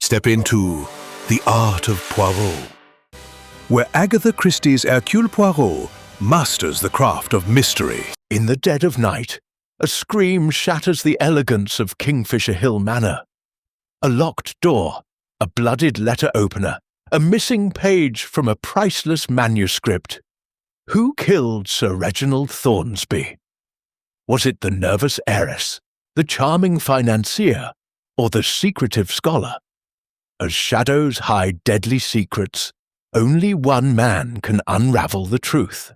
Step into the art of Poirot, where Agatha Christie's Hercule Poirot masters the craft of mystery. In the dead of night, a scream shatters the elegance of Kingfisher Hill Manor. A locked door, a blooded letter opener, a missing page from a priceless manuscript. Who killed Sir Reginald Thornsby? Was it the nervous heiress, the charming financier, or the secretive scholar? As shadows hide deadly secrets, only one man can unravel the truth.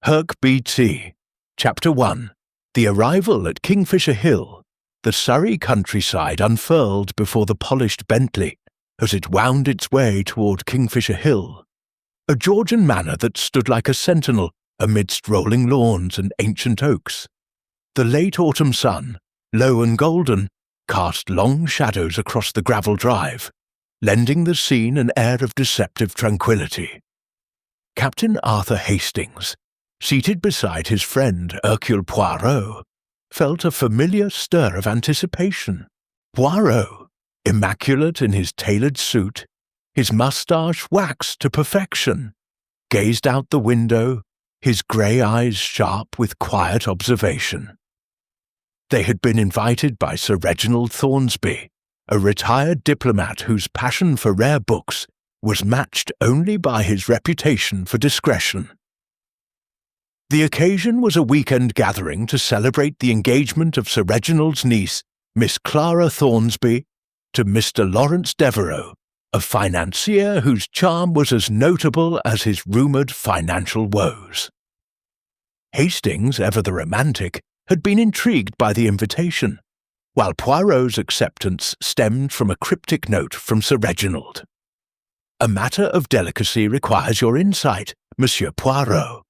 Herc B.T. Chapter 1. The arrival at Kingfisher Hill, the Surrey countryside unfurled before the polished Bentley as it wound its way toward Kingfisher Hill, a Georgian manor that stood like a sentinel amidst rolling lawns and ancient oaks. The late autumn sun, low and golden, cast long shadows across the gravel drive, lending the scene an air of deceptive tranquillity. Captain Arthur Hastings, seated beside his friend Hercule Poirot, felt a familiar stir of anticipation. Poirot, immaculate in his tailored suit, his moustache waxed to perfection, gazed out the window, his grey eyes sharp with quiet observation. They had been invited by Sir Reginald Thornsby, a retired diplomat whose passion for rare books was matched only by his reputation for discretion. The occasion was a weekend gathering to celebrate the engagement of Sir Reginald's niece, Miss Clara Thornsby, to Mr. Lawrence Devereux, a financier whose charm was as notable as his rumoured financial woes. Hastings, ever the romantic, had been intrigued by the invitation, while Poirot's acceptance stemmed from a cryptic note from Sir Reginald. "A matter of delicacy requires your insight, Monsieur Poirot."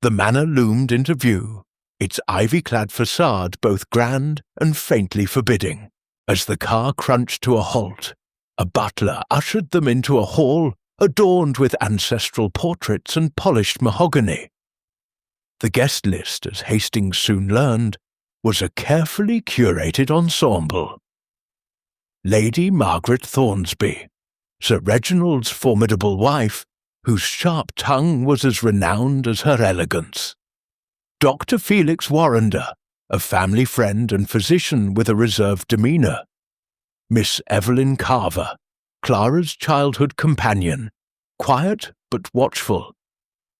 The manor loomed into view, its ivy-clad facade both grand and faintly forbidding. As the car crunched to a halt, a butler ushered them into a hall adorned with ancestral portraits and polished mahogany. The guest list, as Hastings soon learned, was a carefully curated ensemble. Lady Margaret Thornsby, Sir Reginald's formidable wife, whose sharp tongue was as renowned as her elegance. Dr. Felix Warrender, a family friend and physician with a reserved demeanour. Miss Evelyn Carver, Clara's childhood companion, quiet but watchful.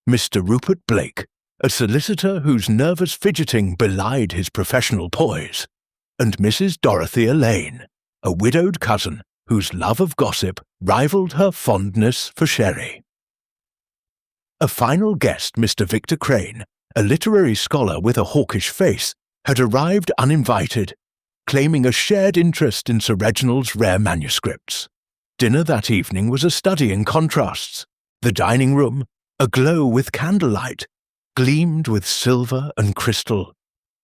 Mr. Rupert Blake, a solicitor whose nervous fidgeting belied his professional poise, and Mrs. Dorothea Lane, a widowed cousin whose love of gossip rivalled her fondness for sherry. A final guest, Mr. Victor Crane, a literary scholar with a hawkish face, had arrived uninvited, claiming a shared interest in Sir Reginald's rare manuscripts. Dinner that evening was a study in contrasts. The dining room, aglow with candlelight, gleamed with silver and crystal,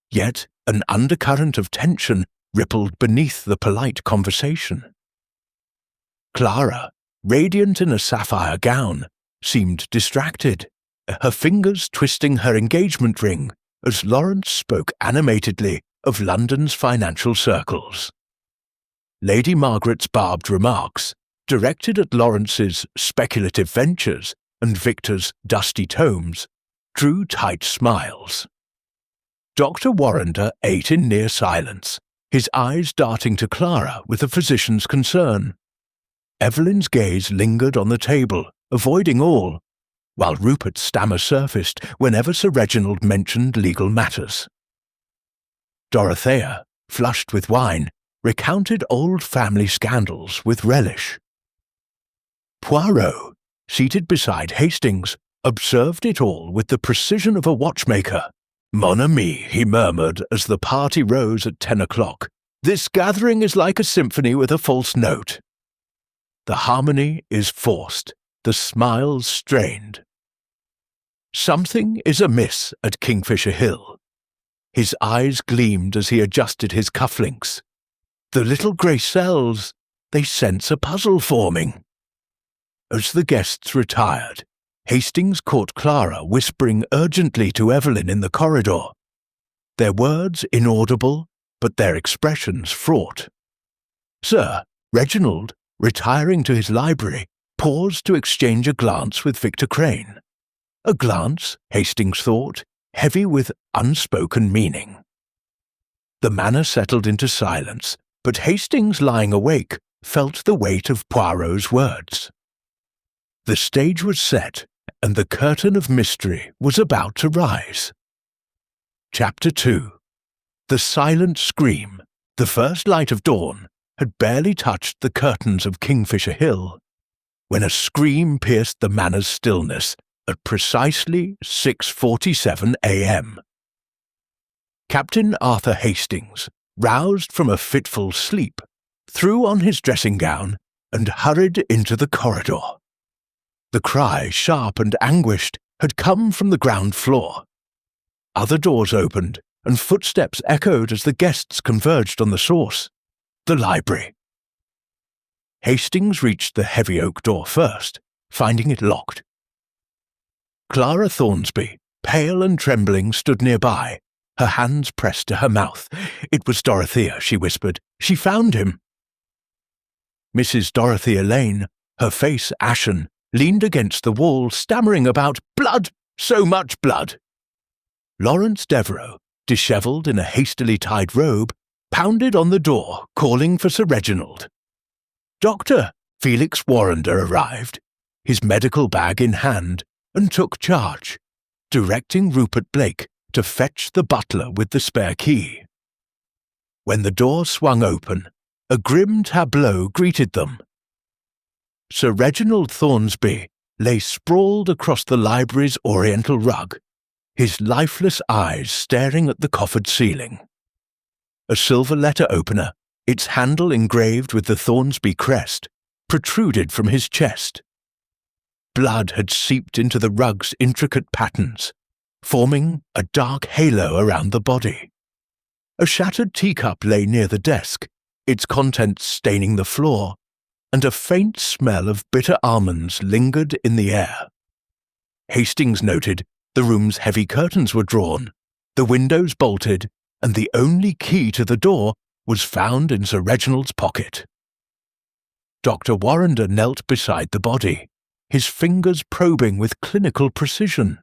yet an undercurrent of tension rippled beneath the polite conversation. Clara, radiant in a sapphire gown, seemed distracted, her fingers twisting her engagement ring as Lawrence spoke animatedly of London's financial circles. Lady Margaret's barbed remarks, directed at Lawrence's speculative ventures and Victor's dusty tomes, drew tight smiles. Dr. Warrender ate in near silence, his eyes darting to Clara with a physician's concern. Evelyn's gaze lingered on the table, avoiding all, while Rupert's stammer surfaced whenever Sir Reginald mentioned legal matters. Dorothea, flushed with wine, recounted old family scandals with relish. Poirot, seated beside Hastings, observed it all with the precision of a watchmaker. "Mon ami," he murmured as the party rose at 10 o'clock. "This gathering is like a symphony with a false note. The harmony is forced, the smiles strained. Something is amiss at Kingfisher Hill." His eyes gleamed as he adjusted his cufflinks. "The little grey cells, they sense a puzzle forming." As the guests retired, Hastings caught Clara whispering urgently to Evelyn in the corridor, their words inaudible, but their expressions fraught. "Sir, Reginald, retiring to his library, paused to exchange a glance with Victor Crane. A glance, Hastings thought, heavy with unspoken meaning. The manor settled into silence, but Hastings, lying awake, felt the weight of Poirot's words. The stage was set, and the curtain of mystery was about to rise. Chapter 2. The silent scream, the first light of dawn, had barely touched the curtains of Kingfisher Hill, when a scream pierced the manor's stillness at precisely 6:47 a.m. Captain Arthur Hastings, roused from a fitful sleep, threw on his dressing gown and hurried into the corridor. The cry, sharp and anguished, had come from the ground floor. Other doors opened, and footsteps echoed as the guests converged on the source, the library. Hastings reached the heavy oak door first, finding it locked. Clara Thornsby, pale and trembling, stood nearby, her hands pressed to her mouth. "It was Dorothea," she whispered. "She found him." Mrs. Dorothea Lane, her face ashen, leaned against the wall, stammering about blood, so much blood. Lawrence Devereux, dishevelled in a hastily tied robe, pounded on the door, calling for Sir Reginald. Dr. Felix Warrender arrived, his medical bag in hand, and took charge, directing Rupert Blake to fetch the butler with the spare key. When the door swung open, a grim tableau greeted them. Sir Reginald Thornsby lay sprawled across the library's oriental rug, his lifeless eyes staring at the coffered ceiling. A silver letter opener, its handle engraved with the Thornsby crest, protruded from his chest. Blood had seeped into the rug's intricate patterns, forming a dark halo around the body. A shattered teacup lay near the desk, its contents staining the floor, and a faint smell of bitter almonds lingered in the air. Hastings noted the room's heavy curtains were drawn, the windows bolted, and the only key to the door was found in Sir Reginald's pocket. Dr. Warrender knelt beside the body, his fingers probing with clinical precision.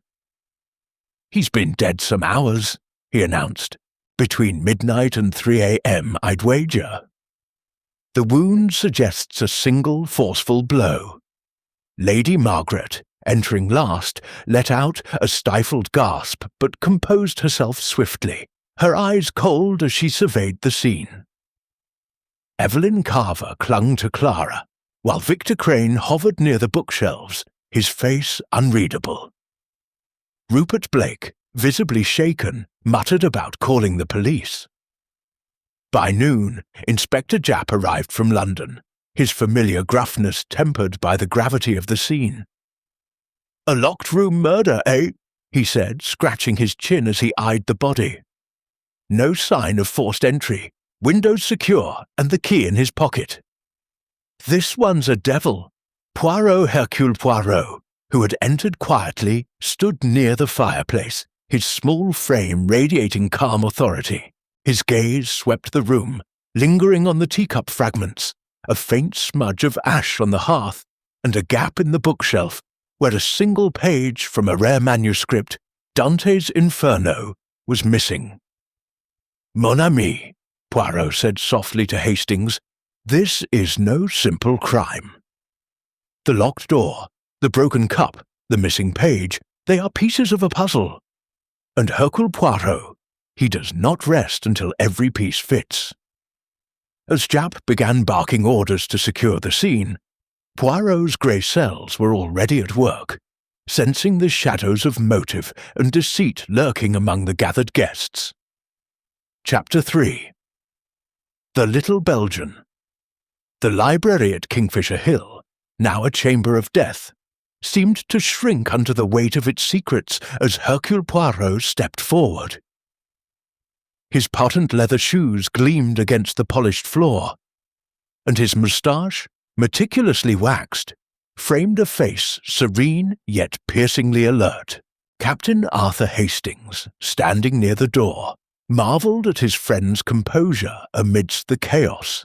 "He's been dead some hours," he announced. "Between midnight and 3 a.m., I'd wager. The wound suggests a single forceful blow." Lady Margaret, entering last, let out a stifled gasp but composed herself swiftly, her eyes cold as she surveyed the scene. Evelyn Carver clung to Clara, while Victor Crane hovered near the bookshelves, his face unreadable. Rupert Blake, visibly shaken, muttered about calling the police. By noon, Inspector Japp arrived from London, his familiar gruffness tempered by the gravity of the scene. "A locked-room murder, eh?" he said, scratching his chin as he eyed the body. No sign of forced entry, windows secure, and the key in his pocket. "This one's a devil." Poirot Hercule Poirot, who had entered quietly, stood near the fireplace, his small frame radiating calm authority. His gaze swept the room, lingering on the teacup fragments, a faint smudge of ash on the hearth, and a gap in the bookshelf where a single page from a rare manuscript, Dante's Inferno, was missing. "Mon ami," Poirot said softly to Hastings, "this is no simple crime. The locked door, the broken cup, the missing page, they are pieces of a puzzle. And Hercule Poirot, he does not rest until every piece fits." As Japp began barking orders to secure the scene, Poirot's grey cells were already at work, sensing the shadows of motive and deceit lurking among the gathered guests. Chapter 3. The Little Belgian. The library at Kingfisher Hill, now a chamber of death, seemed to shrink under the weight of its secrets as Hercule Poirot stepped forward. His patent leather shoes gleamed against the polished floor, and his moustache, meticulously waxed, framed a face serene yet piercingly alert. Captain Arthur Hastings, standing near the door, marvelled at his friend's composure amidst the chaos.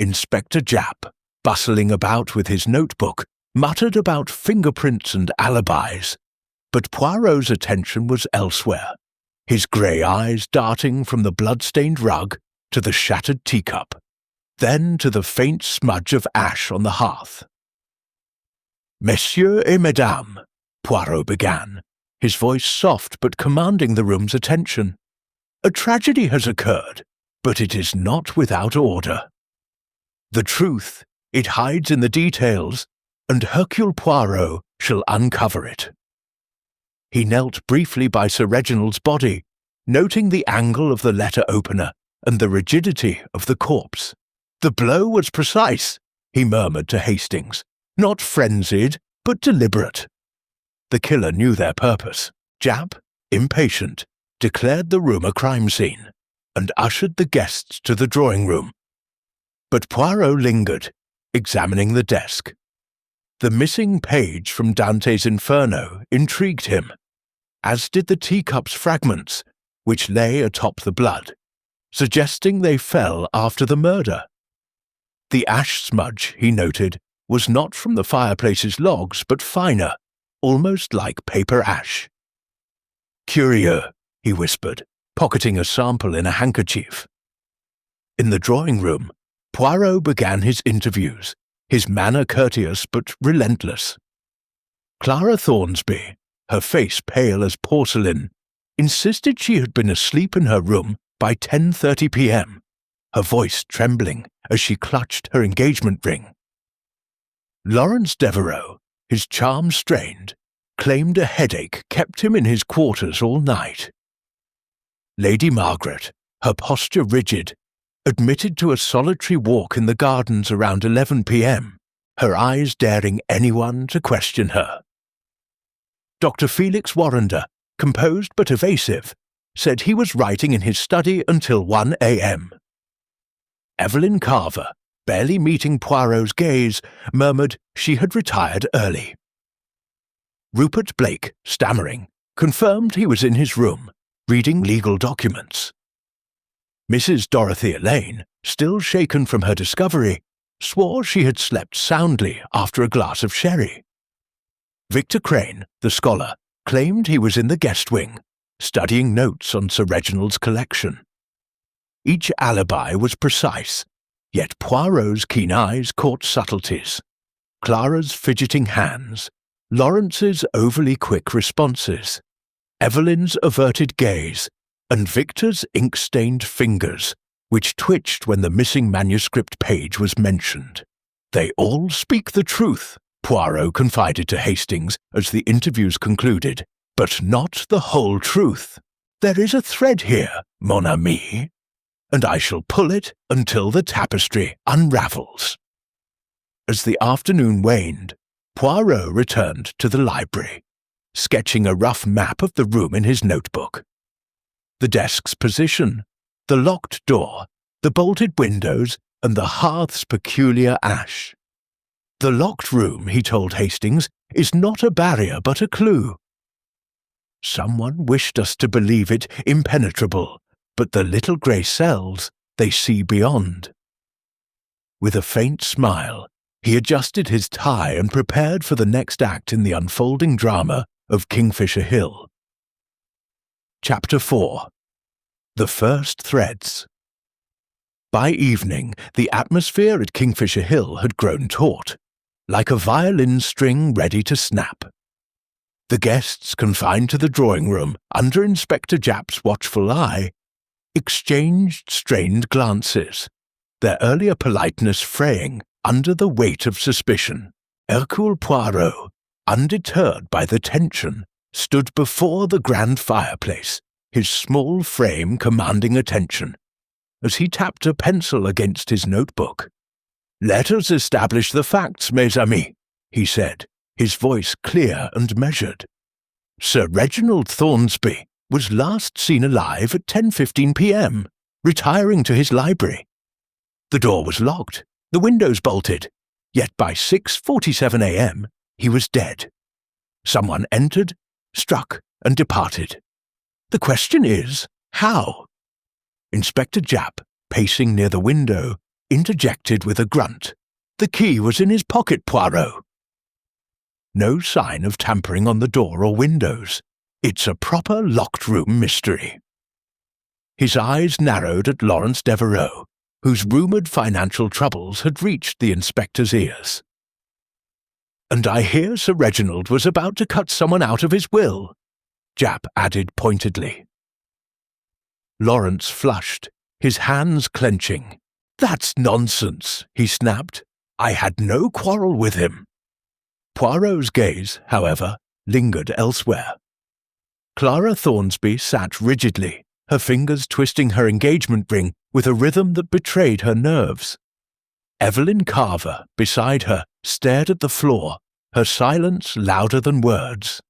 Inspector Japp, bustling about with his notebook, muttered about fingerprints and alibis, but Poirot's attention was elsewhere, his grey eyes darting from the blood-stained rug to the shattered teacup, then to the faint smudge of ash on the hearth. "Messieurs et mesdames," Poirot began, his voice soft but commanding the room's attention. "A tragedy has occurred, but it is not without order. The truth, it hides in the details, and Hercule Poirot shall uncover it." He knelt briefly by Sir Reginald's body, noting the angle of the letter opener and the rigidity of the corpse. "The blow was precise," he murmured to Hastings, "not frenzied, but deliberate." The killer knew their purpose. Japp, impatient, declared the room a crime scene, and ushered the guests to the drawing-room. But Poirot lingered, examining the desk. The missing page from Dante's Inferno intrigued him, as did the teacup's fragments, which lay atop the blood, suggesting they fell after the murder. The ash smudge, he noted, was not from the fireplace's logs, but finer, almost like paper ash. "Curieux," he whispered, pocketing a sample in a handkerchief. In the drawing-room, Poirot began his interviews, his manner courteous but relentless. Clara Thornsby, her face pale as porcelain, insisted she had been asleep in her room by 10:30 p.m., her voice trembling as she clutched her engagement ring. Lawrence Devereux, his charm strained, claimed a headache kept him in his quarters all night. Lady Margaret, her posture rigid, admitted to a solitary walk in the gardens around 11 p.m., her eyes daring anyone to question her. Dr. Felix Warrender, composed but evasive, said he was writing in his study until 1 a.m. Evelyn Carver, barely meeting Poirot's gaze, murmured she had retired early. Rupert Blake, stammering, confirmed he was in his room, reading legal documents. Mrs. Dorothea Lane, still shaken from her discovery, swore she had slept soundly after a glass of sherry. Victor Crane, the scholar, claimed he was in the guest wing, studying notes on Sir Reginald's collection. Each alibi was precise, yet Poirot's keen eyes caught subtleties. Clara's fidgeting hands, Lawrence's overly quick responses, Evelyn's averted gaze, and Victor's ink-stained fingers, which twitched when the missing manuscript page was mentioned. "They all speak the truth," Poirot confided to Hastings as the interviews concluded, "but not the whole truth. There is a thread here, mon ami, and I shall pull it until the tapestry unravels." As the afternoon waned, Poirot returned to the library, sketching a rough map of the room in his notebook. The desk's position, the locked door, the bolted windows, and the hearth's peculiar ash. "The locked room," he told Hastings, "is not a barrier but a clue. Someone wished us to believe it impenetrable, but the little grey cells, they see beyond." With a faint smile, he adjusted his tie and prepared for the next act in the unfolding drama of Kingfisher Hill. Chapter 4. The First Threads. By evening, the atmosphere at Kingfisher Hill had grown taut, like a violin string ready to snap. The guests, confined to the drawing-room under Inspector Japp's watchful eye, exchanged strained glances, their earlier politeness fraying under the weight of suspicion. Hercule Poirot, undeterred by the tension, stood before the grand fireplace, his small frame commanding attention, as he tapped a pencil against his notebook. "Let us establish the facts, mes amis," he said, his voice clear and measured. "Sir Reginald Thornsby was last seen alive at 10:15 p.m., retiring to his library. The door was locked, the windows bolted, yet by 6:47 a.m. he was dead. Someone entered, struck, and departed. The question is, how?" Inspector Japp, pacing near the window, interjected with a grunt. "The key was in his pocket, Poirot." No sign of tampering on the door or windows. It's a proper locked room mystery. His eyes narrowed at Lawrence Devereux, whose rumoured financial troubles had reached the inspector's ears. "And I hear Sir Reginald was about to cut someone out of his will," Japp added pointedly. Lawrence flushed, his hands clenching. "That's nonsense," he snapped. "I had no quarrel with him." Poirot's gaze, however, lingered elsewhere. Clara Thornsby sat rigidly, her fingers twisting her engagement ring with a rhythm that betrayed her nerves. Evelyn Carver, beside her, stared at the floor, her silence louder than words.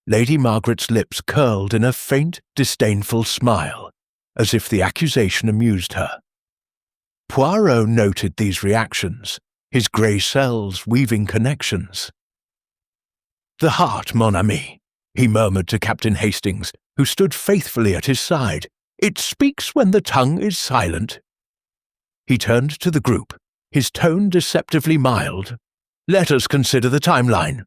Lady Margaret's lips curled in a faint, disdainful smile, as if the accusation amused her. Poirot noted these reactions, his grey cells weaving connections. "The heart, mon ami," he murmured to Captain Hastings, who stood faithfully at his side. "It speaks when the tongue is silent." He turned to the group, his tone deceptively mild. "Let us consider the timeline.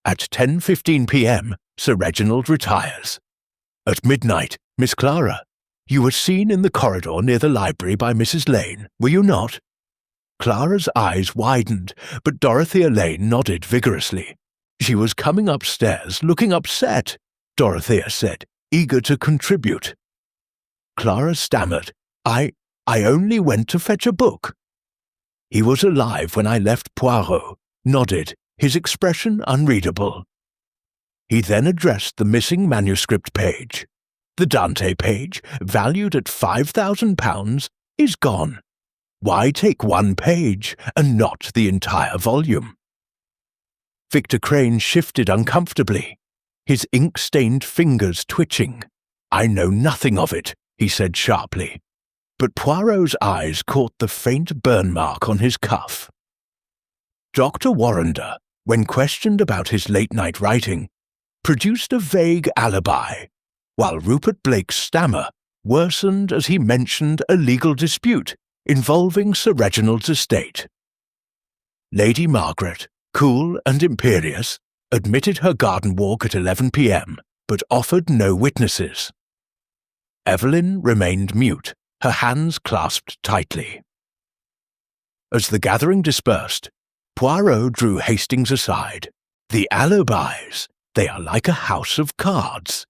At 10:15 p.m., Sir Reginald retires. At midnight, Miss Clara, you were seen in the corridor near the library by Mrs. Lane, were you not?" Clara's eyes widened, but Dorothea Lane nodded vigorously. "She was coming upstairs, looking upset," Dorothea said, eager to contribute. Clara stammered, I only went to fetch a book." "He was alive when I left Poirot," nodded, his expression unreadable. He then addressed the missing manuscript page. "The Dante page, valued at £5,000, is gone. Why take one page and not the entire volume?" Victor Crane shifted uncomfortably, his ink-stained fingers twitching. "I know nothing of it," he said sharply. But Poirot's eyes caught the faint burn mark on his cuff. Dr. Warrender, when questioned about his late-night writing, produced a vague alibi, while Rupert Blake's stammer worsened as he mentioned a legal dispute involving Sir Reginald's estate. Lady Margaret, cool and imperious, admitted her garden walk at 11 p.m., but offered no witnesses. Evelyn remained mute, her hands clasped tightly. As the gathering dispersed, Poirot drew Hastings aside. "The alibis, they are like a house of cards.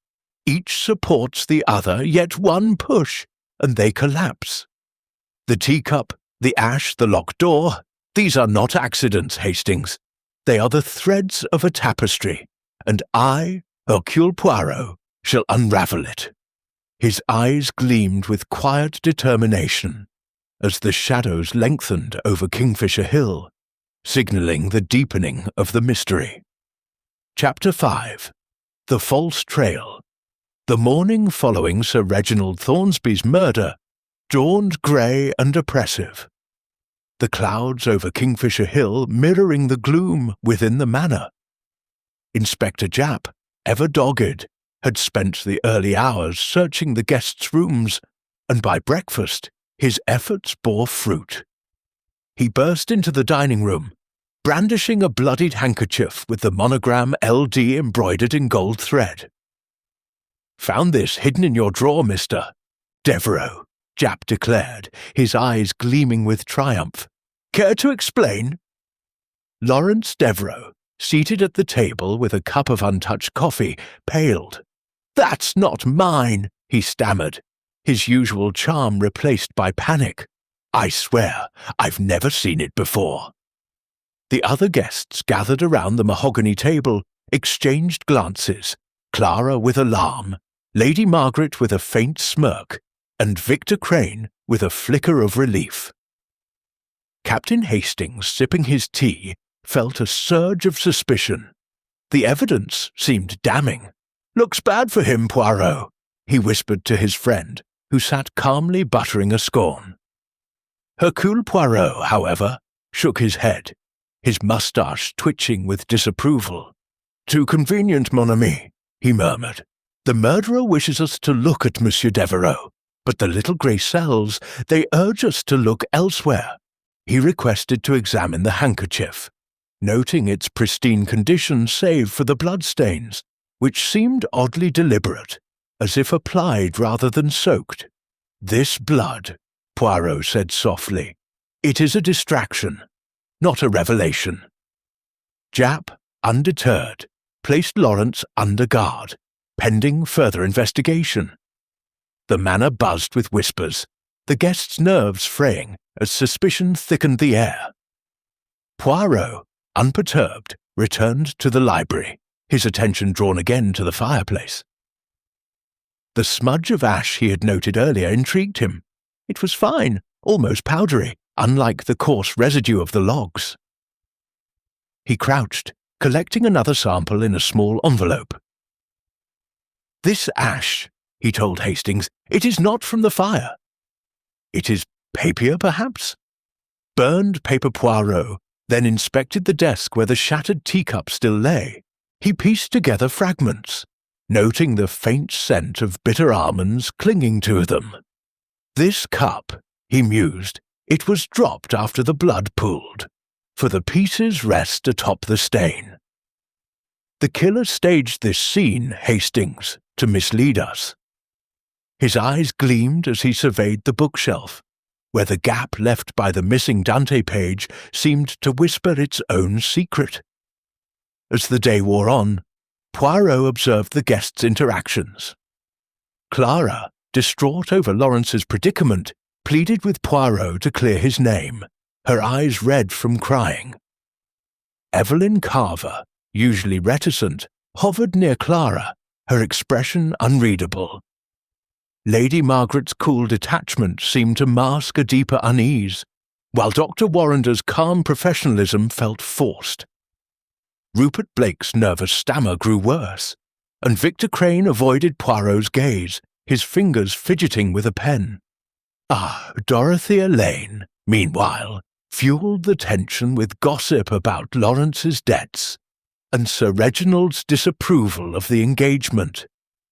Each supports the other, yet one push, and they collapse. The teacup, the ash, the locked door, these are not accidents, Hastings. They are the threads of a tapestry, and I, Hercule Poirot, shall unravel it." His eyes gleamed with quiet determination as the shadows lengthened over Kingfisher Hill, signalling the deepening of the mystery. Chapter 5. The False Trail. The morning following Sir Reginald Thornsby's murder dawned grey and oppressive, the clouds over Kingfisher Hill mirroring the gloom within the manor. Inspector Japp, ever dogged, had spent the early hours searching the guests' rooms, and by breakfast his efforts bore fruit. He burst into the dining room, brandishing a bloodied handkerchief with the monogram LD embroidered in gold thread. "Found this hidden in your drawer, Mr. Devereux," Japp declared, his eyes gleaming with triumph. "Care to explain?" Lawrence Devereux, seated at the table with a cup of untouched coffee, paled. "That's not mine," he stammered, his usual charm replaced by panic. "I swear, I've never seen it before." The other guests gathered around the mahogany table exchanged glances, Clara with alarm, Lady Margaret with a faint smirk, and Victor Crane with a flicker of relief. Captain Hastings, sipping his tea, felt a surge of suspicion. The evidence seemed damning. "Looks bad for him, Poirot," he whispered to his friend, who sat calmly buttering a scone. Hercule Poirot, however, shook his head, his moustache twitching with disapproval. "Too convenient, mon ami," he murmured. "The murderer wishes us to look at Monsieur Devereux, But the little grey cells, they urge us to look elsewhere. He requested to examine the handkerchief, noting its pristine condition save for the bloodstains, which seemed oddly deliberate, as if applied rather than soaked. "This blood," Poirot said softly. "It is a distraction, not a revelation." Japp, undeterred, placed Lawrence under guard, pending further investigation. The manor buzzed with whispers, the guests' nerves fraying as suspicion thickened the air. Poirot, unperturbed, returned to the library, his attention drawn again to the fireplace. The smudge of ash he had noted earlier intrigued him. It was fine, almost powdery, unlike the coarse residue of the logs. He crouched, collecting another sample in a small envelope. "This ash," he told Hastings, "it is not from the fire." "It is papier, perhaps?" Burned paper. Poirot then inspected the desk where the shattered teacup still lay. He pieced together fragments, noting the faint scent of bitter almonds clinging to them. "This cup," he mused, "it was dropped after the blood pooled, for the pieces rest atop the stain." The killer staged this scene, Hastings, to mislead us. His eyes gleamed as he surveyed the bookshelf, where the gap left by the missing Dante page seemed to whisper its own secret. As the day wore on, Poirot observed the guests' interactions. Clara, distraught over Lawrence's predicament, pleaded with Poirot to clear his name, her eyes red from crying. Evelyn Carver, usually reticent, hovered near Clara, her expression unreadable. Lady Margaret's cool detachment seemed to mask a deeper unease, while Dr. Warrender's calm professionalism felt forced. Rupert Blake's nervous stammer grew worse, and Victor Crane avoided Poirot's gaze, his fingers fidgeting with a pen. Dorothea Lane, meanwhile, fueled the tension with gossip about Lawrence's debts, and Sir Reginald's disapproval of the engagement.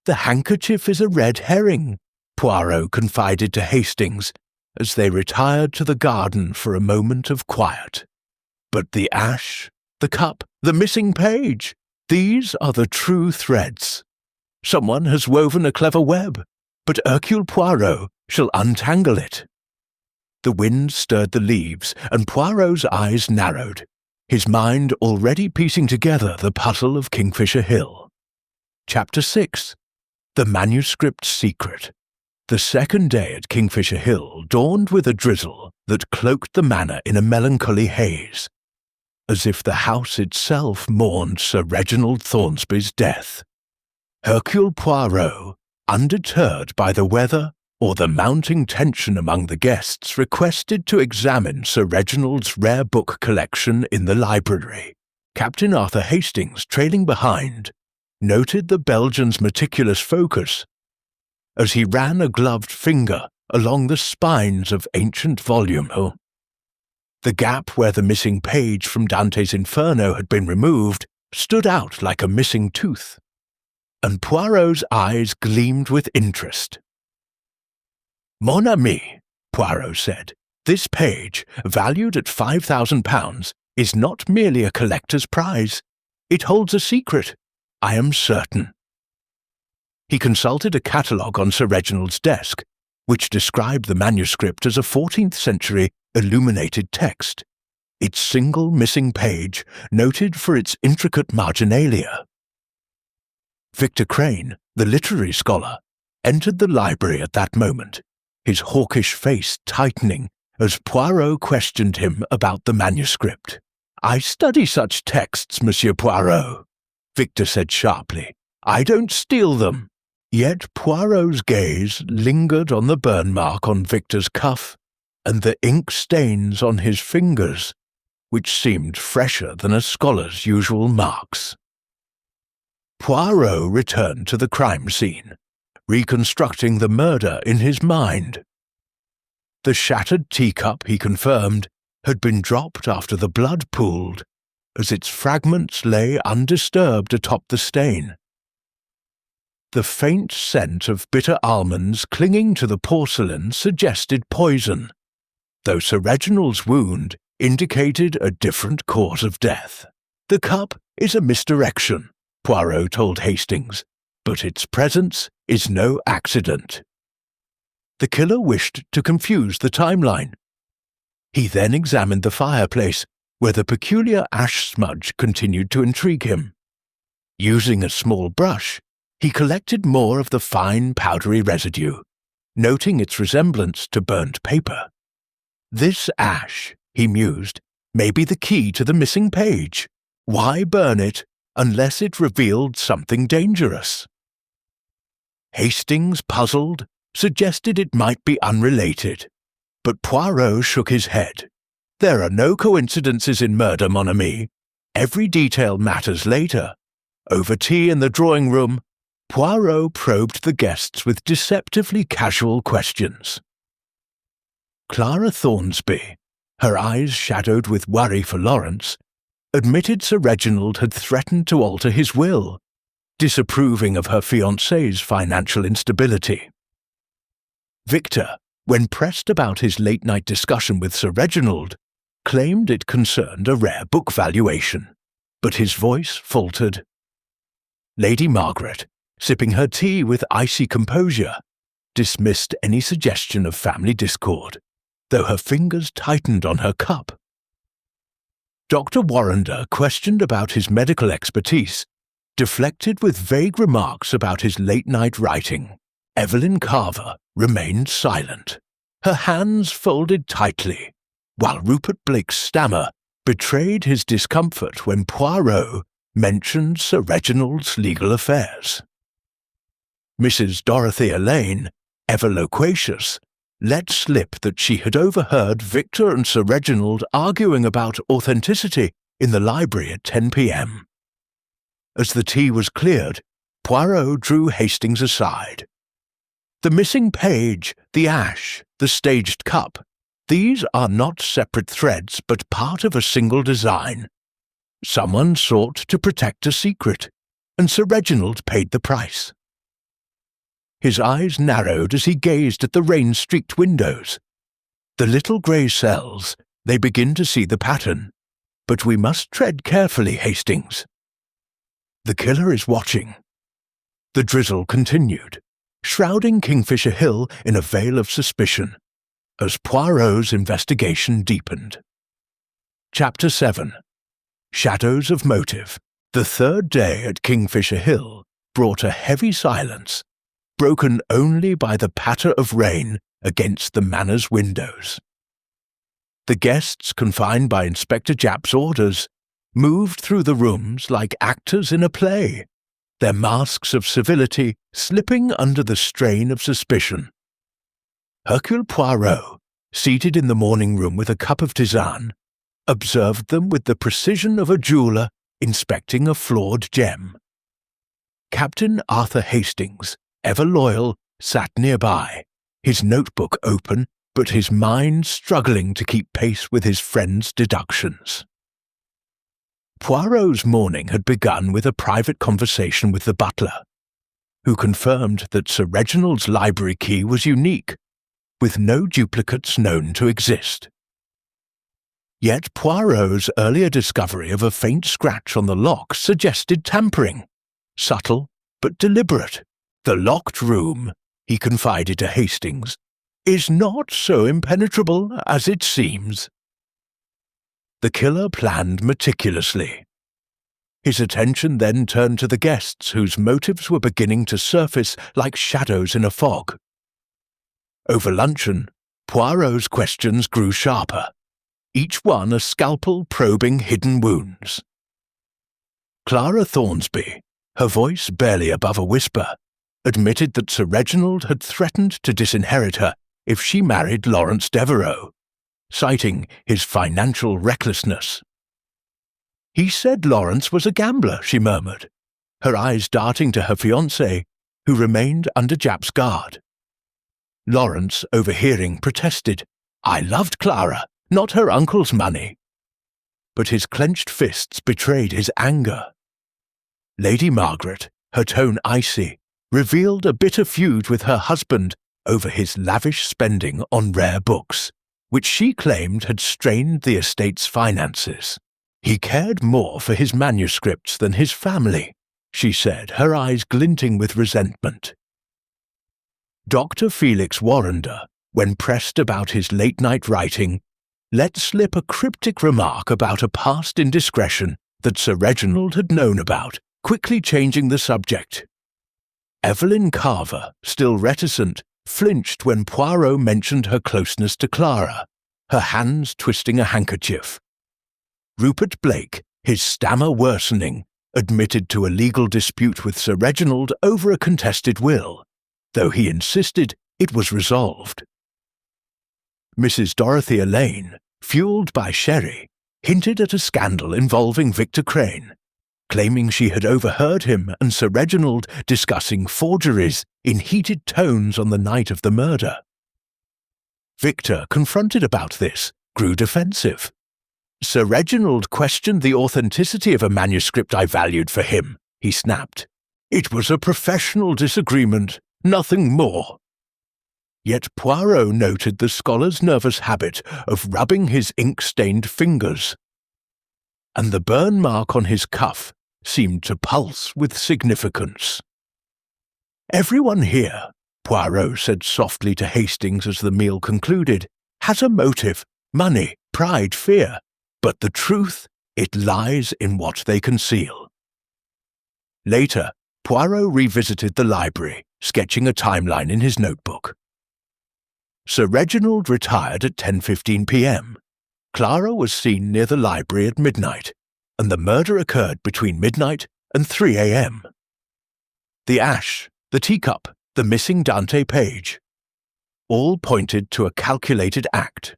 "The handkerchief is a red herring," Poirot confided to Hastings as they retired to the garden for a moment of quiet. "But the ash, the cup, the missing page, these are the true threads. Someone has woven a clever web, but Hercule Poirot shall untangle it." The wind stirred the leaves, and Poirot's eyes narrowed, his mind already piecing together the puzzle of Kingfisher Hill. Chapter 6. The Manuscript Secret. The second day at Kingfisher Hill dawned with a drizzle that cloaked the manor in a melancholy haze, as if the house itself mourned Sir Reginald Thornsby's death. Hercule Poirot, undeterred by the weather or the mounting tension among the guests, requested to examine Sir Reginald's rare book collection in the library. Captain Arthur Hastings, trailing behind, noted the Belgian's meticulous focus as he ran a gloved finger along the spines of ancient volumes. The gap where the missing page from Dante's Inferno had been removed stood out like a missing tooth, and Poirot's eyes gleamed with interest. "Mon ami," Poirot said, "this page, valued at £5,000, is not merely a collector's prize. It holds a secret, I am certain." He consulted a catalogue on Sir Reginald's desk, which described the manuscript as a 14th-century illuminated text, its single missing page noted for its intricate marginalia. Victor Crane, the literary scholar, entered the library at that moment, his hawkish face tightening as Poirot questioned him about the manuscript. "I study such texts, Monsieur Poirot," Victor said sharply. "I don't steal them." Yet Poirot's gaze lingered on the burn mark on Victor's cuff and the ink stains on his fingers, which seemed fresher than a scholar's usual marks. Poirot returned to the crime scene, reconstructing the murder in his mind. The shattered teacup, he confirmed, had been dropped after the blood pooled, as its fragments lay undisturbed atop the stain. The faint scent of bitter almonds clinging to the porcelain suggested poison, though Sir Reginald's wound indicated a different cause of death. The cup is a misdirection, Poirot told Hastings, but its presence is no accident. The killer wished to confuse the timeline. He then examined the fireplace, where the peculiar ash smudge continued to intrigue him. Using a small brush, he collected more of the fine powdery residue, noting its resemblance to burnt paper. This ash, he mused, may be the key to the missing page. Why burn it unless it revealed something dangerous? Hastings, puzzled, suggested it might be unrelated, but Poirot shook his head. There are no coincidences in murder, mon ami. Every detail matters later. Over tea in the drawing room, Poirot probed the guests with deceptively casual questions. Clara Thornsby, her eyes shadowed with worry for Lawrence, admitted Sir Reginald had threatened to alter his will, disapproving of her fiancé's financial instability. Victor, when pressed about his late-night discussion with Sir Reginald, claimed it concerned a rare book valuation, but his voice faltered. Lady Margaret, sipping her tea with icy composure, dismissed any suggestion of family discord, though her fingers tightened on her cup. Dr. Warrender, questioned about his medical expertise, deflected with vague remarks about his late-night writing. Evelyn Carver remained silent, her hands folded tightly, while Rupert Blake's stammer betrayed his discomfort when Poirot mentioned Sir Reginald's legal affairs. Mrs. Dorothea Lane, ever loquacious, let slip that she had overheard Victor and Sir Reginald arguing about authenticity in the library at 10 p.m. As the tea was cleared, Poirot drew Hastings aside. The missing page, the ash, the staged cup, these are not separate threads but part of a single design. Someone sought to protect a secret, and Sir Reginald paid the price. His eyes narrowed as he gazed at the rain-streaked windows. The little grey cells, they begin to see the pattern, but we must tread carefully, Hastings. The killer is watching. The drizzle continued, shrouding Kingfisher Hill in a veil of suspicion, as Poirot's investigation deepened. Chapter 7. Shadows of Motive. The third day at Kingfisher Hill brought a heavy silence, broken only by the patter of rain against the manor's windows. The guests, confined by Inspector Japp's orders, moved through the rooms like actors in a play, their masks of civility slipping under the strain of suspicion. Hercule Poirot, seated in the morning room with a cup of tisane, observed them with the precision of a jeweller inspecting a flawed gem. Captain Arthur Hastings, ever loyal, sat nearby, his notebook open, but his mind struggling to keep pace with his friend's deductions. Poirot's morning had begun with a private conversation with the butler, who confirmed that Sir Reginald's library key was unique, with no duplicates known to exist. Yet Poirot's earlier discovery of a faint scratch on the lock suggested tampering, subtle but deliberate. The locked room, he confided to Hastings, is not so impenetrable as it seems. The killer planned meticulously. His attention then turned to the guests whose motives were beginning to surface like shadows in a fog. Over luncheon, Poirot's questions grew sharper, each one a scalpel probing hidden wounds. Clara Thornsby, her voice barely above a whisper, admitted that Sir Reginald had threatened to disinherit her if she married Lawrence Devereux, citing his financial recklessness. He said Lawrence was a gambler, she murmured, her eyes darting to her fiancé, who remained under Japp's guard. Lawrence, overhearing, protested, "I loved Clara, not her uncle's money." But his clenched fists betrayed his anger. Lady Margaret, her tone icy, revealed a bitter feud with her husband over his lavish spending on rare books, which she claimed had strained the estate's finances. He cared more for his manuscripts than his family, she said, her eyes glinting with resentment. Dr. Felix Warrender, when pressed about his late-night writing, let slip a cryptic remark about a past indiscretion that Sir Reginald had known about, quickly changing the subject. Evelyn Carver, still reticent, flinched when Poirot mentioned her closeness to Clara, her hands twisting a handkerchief. Rupert Blake, his stammer worsening, admitted to a legal dispute with Sir Reginald over a contested will, though he insisted it was resolved. Mrs. Dorothea Lane, fueled by sherry, hinted at a scandal involving Victor Crane, claiming she had overheard him and Sir Reginald discussing forgeries in heated tones on the night of the murder. Victor, confronted about this, grew defensive. Sir Reginald questioned the authenticity of a manuscript I valued for him, he snapped. It was a professional disagreement, nothing more. Yet Poirot noted the scholar's nervous habit of rubbing his ink-stained fingers, and the burn mark on his cuff seemed to pulse with significance. Everyone here, Poirot said softly to Hastings as the meal concluded, has a motive, money, pride, fear, but the truth, it lies in what they conceal. Later, Poirot revisited the library, sketching a timeline in his notebook. Sir Reginald retired at 10:15 p.m. Clara was seen near the library at midnight, and the murder occurred between midnight and 3 a.m. The ash, the teacup, the missing Dante page, all pointed to a calculated act.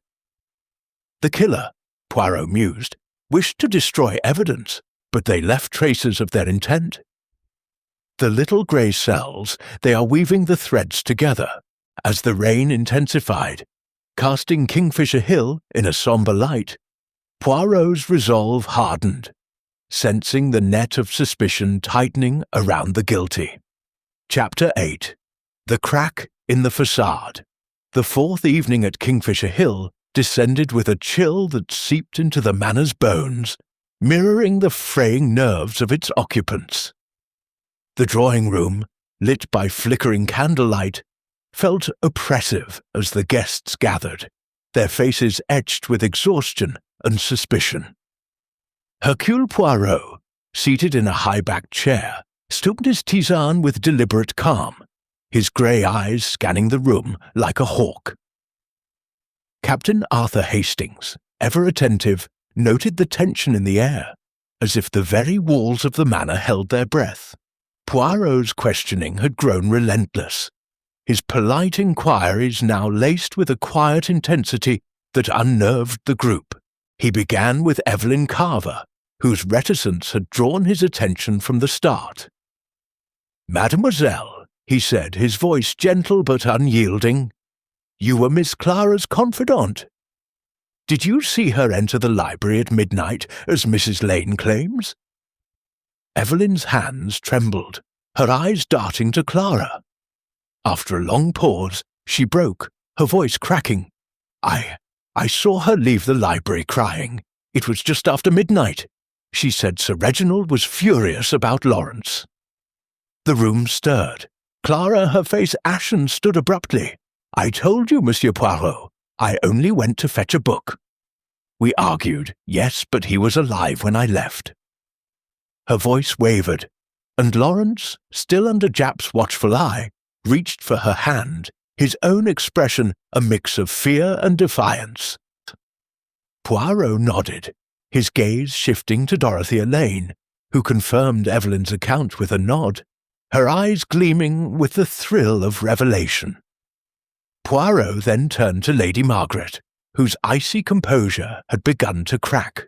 The killer, Poirot mused, wished to destroy evidence, but they left traces of their intent. The little grey cells, they are weaving the threads together, as the rain intensified, casting Kingfisher Hill in a sombre light. Poirot's resolve hardened, sensing the net of suspicion tightening around the guilty. Chapter 8. The Crack in the Facade. The fourth evening at Kingfisher Hill descended with a chill that seeped into the manor's bones, mirroring the fraying nerves of its occupants. The drawing-room, lit by flickering candlelight, felt oppressive as the guests gathered, their faces etched with exhaustion and suspicion. Hercule Poirot, seated in a high-backed chair, stummed his tisane with deliberate calm, his grey eyes scanning the room like a hawk. Captain Arthur Hastings, ever attentive, noted the tension in the air, as if the very walls of the manor held their breath. Poirot's questioning had grown relentless, his polite inquiries now laced with a quiet intensity that unnerved the group. He began with Evelyn Carver, whose reticence had drawn his attention from the start. "Mademoiselle," he said, his voice gentle but unyielding, "you were Miss Clara's confidant. Did you see her enter the library at midnight, as Mrs. Lane claims?" Evelyn's hands trembled, her eyes darting to Clara. After a long pause, she broke, her voice cracking. I saw her leave the library crying. It was just after midnight. She said Sir Reginald was furious about Lawrence." The room stirred. Clara, her face ashen, stood abruptly. "I told you, Monsieur Poirot, I only went to fetch a book." "We argued, yes, but he was alive when I left." Her voice wavered, and Lawrence, still under Japp's watchful eye, reached for her hand, his own expression a mix of fear and defiance. Poirot nodded, his gaze shifting to Dorothea Lane, who confirmed Evelyn's account with a nod, her eyes gleaming with the thrill of revelation. Poirot then turned to Lady Margaret, whose icy composure had begun to crack.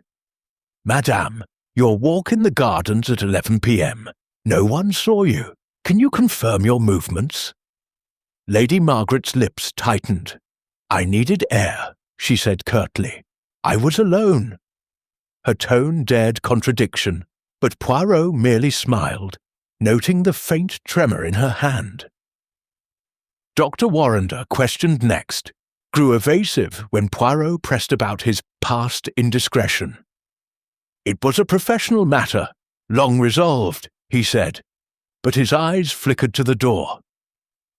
"Madame, your walk in the gardens at 11 p.m. No one saw you. Can you confirm your movements?" Lady Margaret's lips tightened. "I needed air," she said curtly. "I was alone." Her tone dared contradiction, but Poirot merely smiled, noting the faint tremor in her hand. Dr. Warrender, questioned next, grew evasive when Poirot pressed about his past indiscretion. "It was a professional matter, long resolved," he said, but his eyes flickered to the door.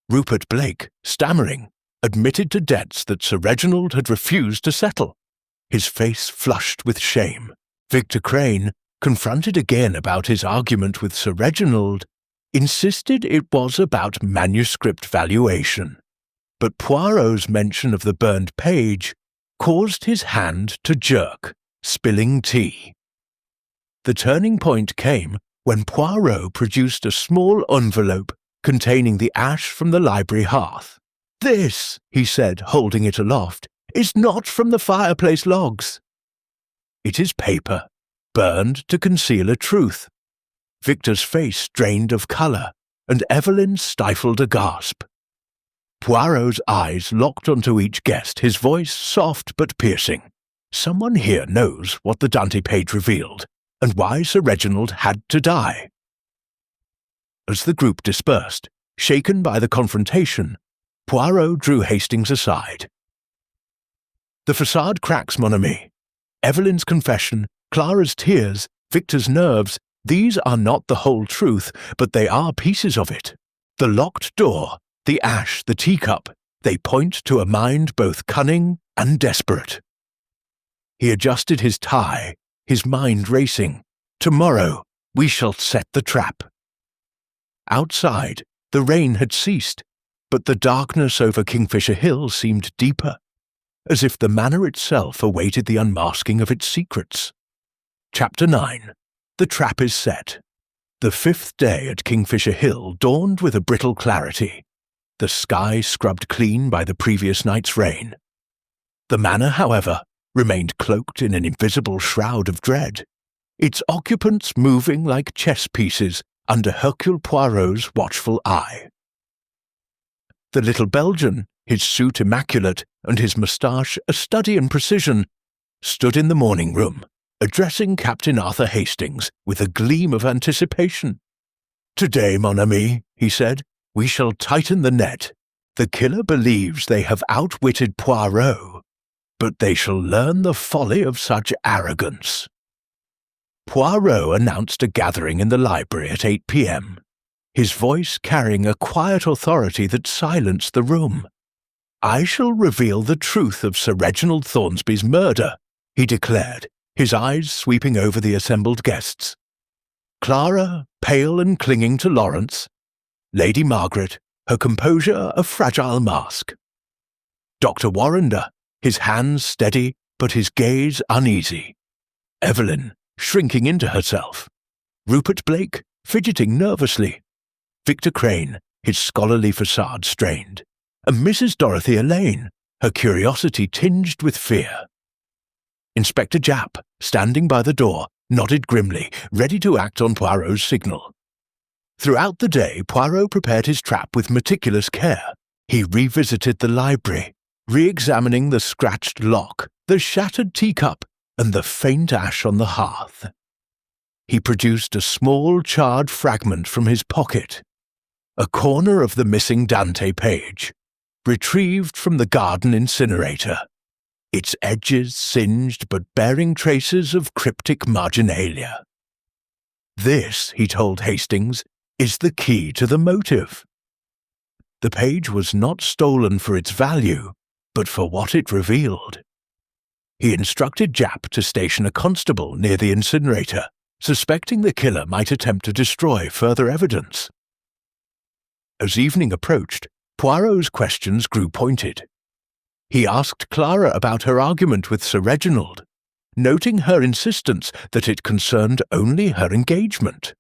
Rupert Blake, stammering, admitted to debts that Sir Reginald had refused to settle. His face flushed with shame. Victor Crane, confronted again about his argument with Sir Reginald, insisted it was about manuscript valuation. But Poirot's mention of the burned page caused his hand to jerk, spilling tea. The turning point came when Poirot produced a small envelope containing the ash from the library hearth. "This," he said, holding it aloft, "is not from the fireplace logs." "It is paper, burned to conceal a truth." Victor's face drained of colour, and Evelyn stifled a gasp. Poirot's eyes locked onto each guest, his voice soft but piercing. Someone here knows what the Dante page revealed, and why Sir Reginald had to die. As the group dispersed, shaken by the confrontation, Poirot drew Hastings aside. "The facade cracks, mon ami. Evelyn's confession, Clara's tears, Victor's nerves, these are not the whole truth, but they are pieces of it. The locked door, the ash, the teacup, they point to a mind both cunning and desperate." He adjusted his tie, his mind racing. "Tomorrow we shall set the trap." Outside, the rain had ceased, but the darkness over Kingfisher Hill seemed deeper, as if the manor itself awaited the unmasking of its secrets. Chapter 9. The Trap is Set. The fifth day at Kingfisher Hill dawned with a brittle clarity, the sky scrubbed clean by the previous night's rain. The manor, however, remained cloaked in an invisible shroud of dread, its occupants moving like chess pieces under Hercule Poirot's watchful eye. The little Belgian, his suit immaculate and his moustache a study in precision, stood in the morning room, addressing Captain Arthur Hastings with a gleam of anticipation. "Today, mon ami," he said, "we shall tighten the net. The killer believes they have outwitted Poirot, but they shall learn the folly of such arrogance." Poirot announced a gathering in the library at 8 p.m., his voice carrying a quiet authority that silenced the room. "I shall reveal the truth of Sir Reginald Thornsby's murder," he declared, his eyes sweeping over the assembled guests. Clara, pale and clinging to Lawrence. Lady Margaret, her composure a fragile mask. Dr. Warrender, his hands steady but his gaze uneasy. Evelyn, shrinking into herself. Rupert Blake, fidgeting nervously. Victor Crane, his scholarly facade strained. And Mrs. Dorothea Lane, her curiosity tinged with fear. Inspector Japp, standing by the door, nodded grimly, ready to act on Poirot's signal. Throughout the day, Poirot prepared his trap with meticulous care. He revisited the library, re-examining the scratched lock, the shattered teacup, and the faint ash on the hearth. He produced a small charred fragment from his pocket, a corner of the missing Dante page, retrieved from the garden incinerator, its edges singed but bearing traces of cryptic marginalia. "This," he told Hastings, "is the key to the motive." The page was not stolen for its value, but for what it revealed. He instructed Japp to station a constable near the incinerator, suspecting the killer might attempt to destroy further evidence. As evening approached, Poirot's questions grew pointed. He asked Clara about her argument with Sir Reginald, noting her insistence that it concerned only her engagement.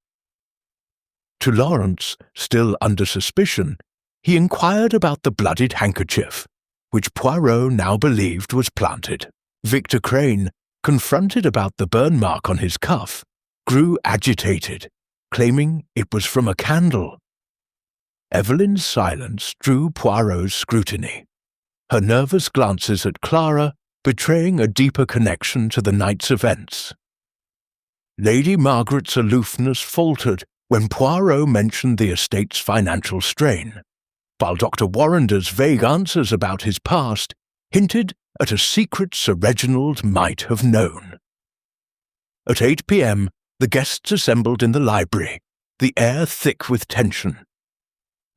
To Lawrence, still under suspicion, he inquired about the bloodied handkerchief, which Poirot now believed was planted. Victor Crane, confronted about the burn mark on his cuff, grew agitated, claiming it was from a candle. Evelyn's silence drew Poirot's scrutiny, her nervous glances at Clara betraying a deeper connection to the night's events. Lady Margaret's aloofness faltered when Poirot mentioned the estate's financial strain, while Dr. Warrender's vague answers about his past hinted at a secret Sir Reginald might have known. At 8 p.m, the guests assembled in the library, the air thick with tension.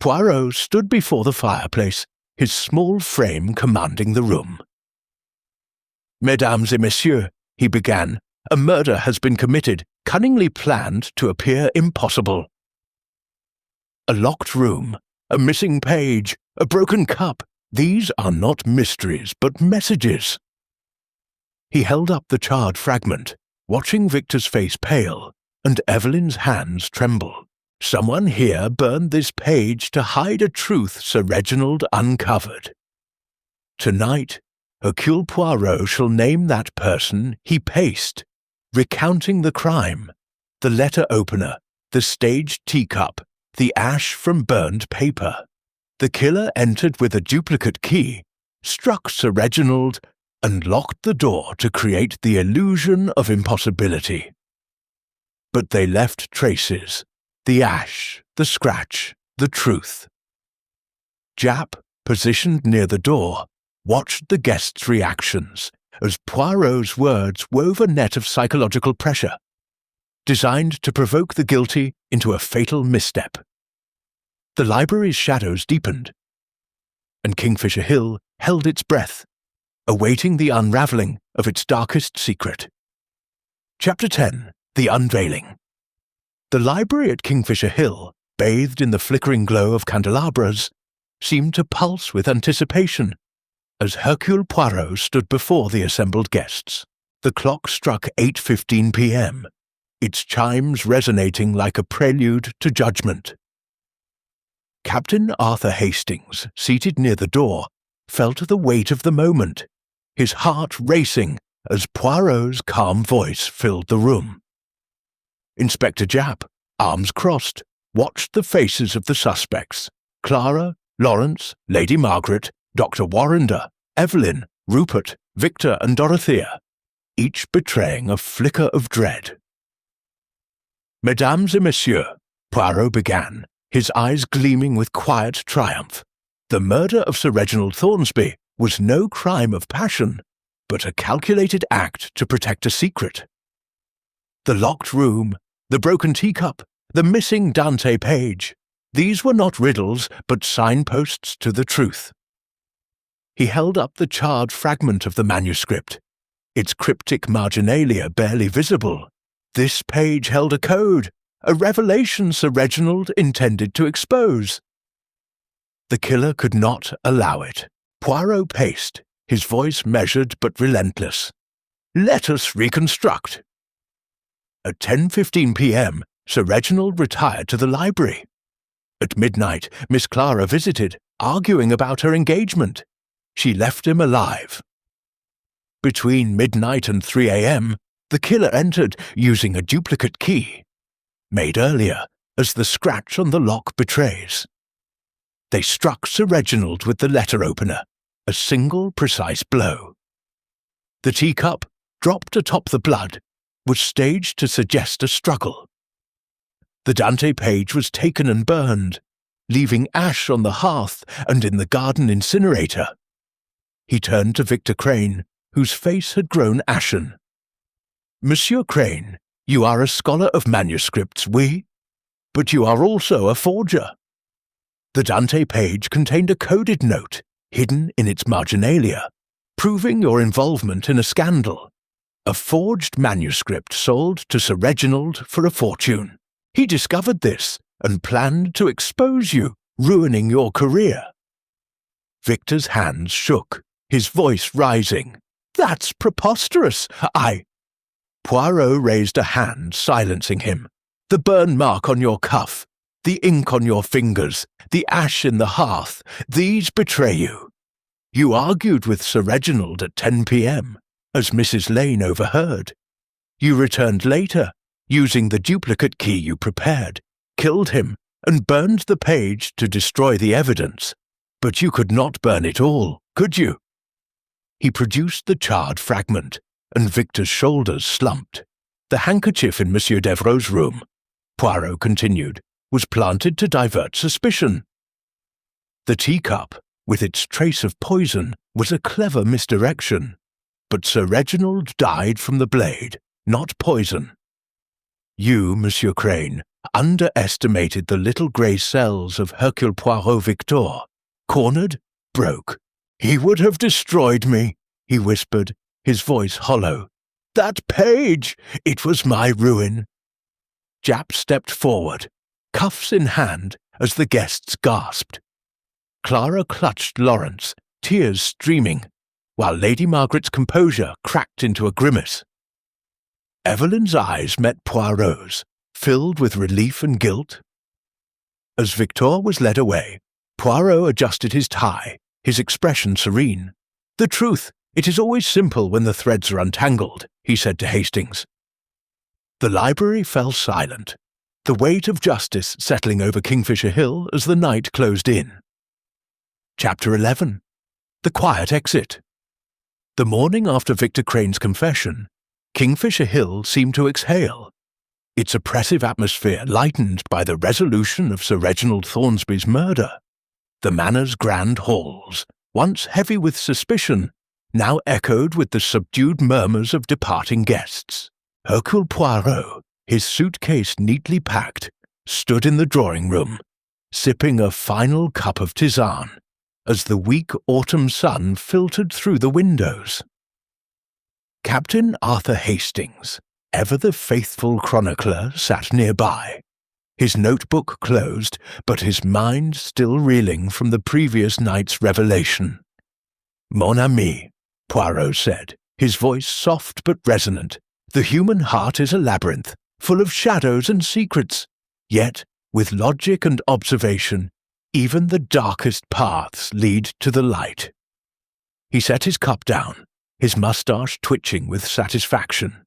Poirot stood before the fireplace, his small frame commanding the room. "Mesdames et messieurs," he began, "a murder has been committed, cunningly planned to appear impossible. A locked room, a missing page, a broken cup, these are not mysteries but messages." He held up the charred fragment, watching Victor's face pale and Evelyn's hands tremble. Someone here burned this page to hide a truth Sir Reginald uncovered. Tonight, Hercule Poirot shall name that person he paced, recounting the crime, the letter opener, the staged teacup, the ash from burned paper. The killer entered with a duplicate key, struck Sir Reginald, and locked the door to create the illusion of impossibility. But they left traces, the ash, the scratch, the truth. Japp, positioned near the door, watched the guests' reactions as Poirot's words wove a net of psychological pressure, designed to provoke the guilty into a fatal misstep. The library's shadows deepened, and Kingfisher Hill held its breath, awaiting the unravelling of its darkest secret. Chapter 10. The Unveiling. The library at Kingfisher Hill, bathed in the flickering glow of candelabras, seemed to pulse with anticipation as Hercule Poirot stood before the assembled guests. The clock struck 8:15 p.m., its chimes resonating like a prelude to judgment. Captain Arthur Hastings, seated near the door, felt the weight of the moment, his heart racing as Poirot's calm voice filled the room. Inspector Japp, arms crossed, watched the faces of the suspects: Clara, Lawrence, Lady Margaret, Dr. Warrender, Evelyn, Rupert, Victor and Dorothea, each betraying a flicker of dread. "Mesdames et messieurs," Poirot began, his eyes gleaming with quiet triumph, "the murder of Sir Reginald Thornsby was no crime of passion, but a calculated act to protect a secret. The locked room, the broken teacup, the missing Dante page, these were not riddles but signposts to the truth." He held up the charred fragment of the manuscript, its cryptic marginalia barely visible. This page held a code, a revelation Sir Reginald intended to expose. The killer could not allow it. Poirot paced, his voice measured but relentless. "Let us reconstruct." At 10:15 p.m, Sir Reginald retired to the library. At midnight, Miss Clara visited, arguing about her engagement. She left him alive. Between midnight and 3 a.m, the killer entered using a duplicate key, made earlier, as the scratch on the lock betrays. They struck Sir Reginald with the letter opener, a single precise blow. The teacup, dropped atop the blood, was staged to suggest a struggle. The Dante page was taken and burned, leaving ash on the hearth and in the garden incinerator. He turned to Victor Crane, whose face had grown ashen. "Monsieur Crane, you are a scholar of manuscripts, oui? But you are also a forger." The Dante page contained a coded note, hidden in its marginalia, proving your involvement in a scandal. A forged manuscript sold to Sir Reginald for a fortune. He discovered this and planned to expose you, ruining your career. Victor's hands shook, his voice rising. "That's preposterous! Poirot raised a hand, silencing him. "The burn mark on your cuff, the ink on your fingers, the ash in the hearth, these betray you. You argued with Sir Reginald at 10 p.m, as Mrs. Lane overheard. You returned later, using the duplicate key you prepared, killed him, and burned the page to destroy the evidence. But you could not burn it all, could you?" He produced the charred fragment, and Victor's shoulders slumped. "The handkerchief in Monsieur Devereux's room. Poirot continued, was planted to divert suspicion. The teacup, with its trace of poison, was a clever misdirection, but Sir Reginald died from the blade, not poison. You, Monsieur Crane, underestimated the little grey cells of Hercule Poirot Victor. Cornered, broke. "He would have destroyed me," he whispered, his voice hollow. "That page! It was my ruin." Japp stepped forward, cuffs in hand, as the guests gasped. Clara clutched Lawrence, tears streaming, while Lady Margaret's composure cracked into a grimace. Evelyn's eyes met Poirot's, filled with relief and guilt. As Victor was led away, Poirot adjusted his tie, his expression serene. "The truth, it is always simple when the threads are untangled," he said to Hastings. The library fell silent, the weight of justice settling over Kingfisher Hill as the night closed in. Chapter 11. The Quiet Exit. The morning after Victor Crane's confession, Kingfisher Hill seemed to exhale, its oppressive atmosphere lightened by the resolution of Sir Reginald Thornsby's murder. The manor's grand halls, once heavy with suspicion, now echoed with the subdued murmurs of departing guests. Hercule Poirot, his suitcase neatly packed, stood in the drawing-room, sipping a final cup of tisane, as the weak autumn sun filtered through the windows. Captain Arthur Hastings, ever the faithful chronicler, sat nearby, his notebook closed, but his mind still reeling from the previous night's revelation. "Mon ami," Poirot said, his voice soft but resonant, "the human heart is a labyrinth, full of shadows and secrets, yet, with logic and observation, even the darkest paths lead to the light." He set his cup down, his moustache twitching with satisfaction.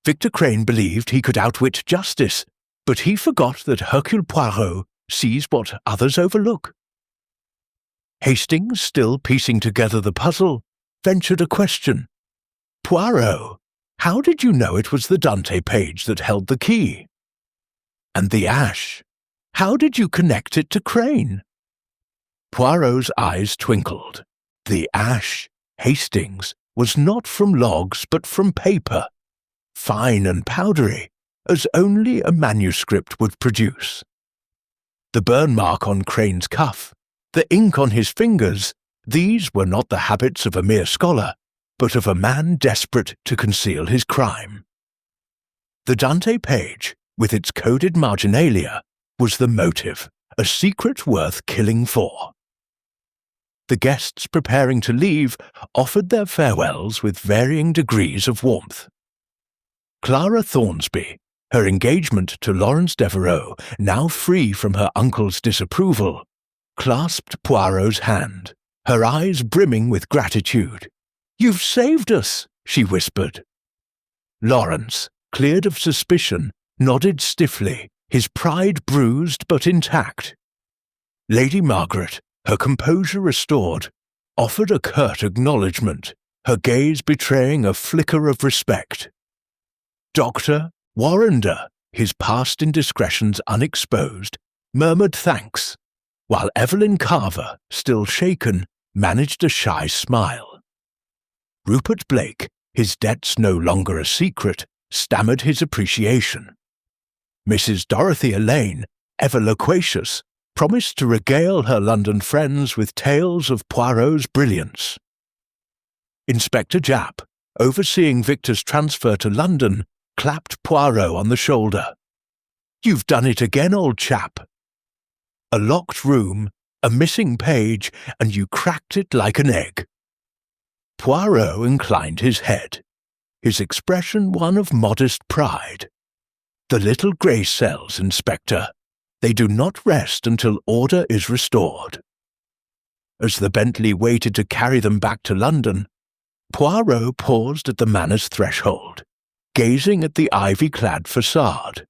Victor Crane believed he could outwit justice, but he forgot that Hercule Poirot sees what others overlook. Hastings, still piecing together the puzzle, ventured a question. "Poirot, how did you know it was the Dante page that held the key? And the ash, how did you connect it to Crane?" Poirot's eyes twinkled. The ash, Hastings, was not from logs but from paper, fine and powdery, as only a manuscript would produce. The burn mark on Crane's cuff, the ink on his fingers, these were not the habits of a mere scholar, but of a man desperate to conceal his crime. The Dante page, with its coded marginalia, was the motive, a secret worth killing for. The guests preparing to leave offered their farewells with varying degrees of warmth. Clara Thornsby, her engagement to Lawrence Devereux now free from her uncle's disapproval, clasped Poirot's hand, her eyes brimming with gratitude. "You've saved us," she whispered. Lawrence, cleared of suspicion, nodded stiffly, his pride bruised but intact. Lady Margaret, her composure restored, offered a curt acknowledgment, her gaze betraying a flicker of respect. Dr. Warrender, his past indiscretions unexposed, murmured thanks, while Evelyn Carver, still shaken, managed a shy smile. Rupert Blake, his debts no longer a secret, stammered his appreciation. Mrs. Dorothea Lane, ever loquacious, promised to regale her London friends with tales of Poirot's brilliance. Inspector Japp, overseeing Victor's transfer to London, clapped Poirot on the shoulder. "You've done it again, old chap. A locked room, a missing page, and you cracked it like an egg." Poirot inclined his head, his expression one of modest pride. "The little grey cells, Inspector. They do not rest until order is restored." As the Bentley waited to carry them back to London, Poirot paused at the manor's threshold, gazing at the ivy-clad facade.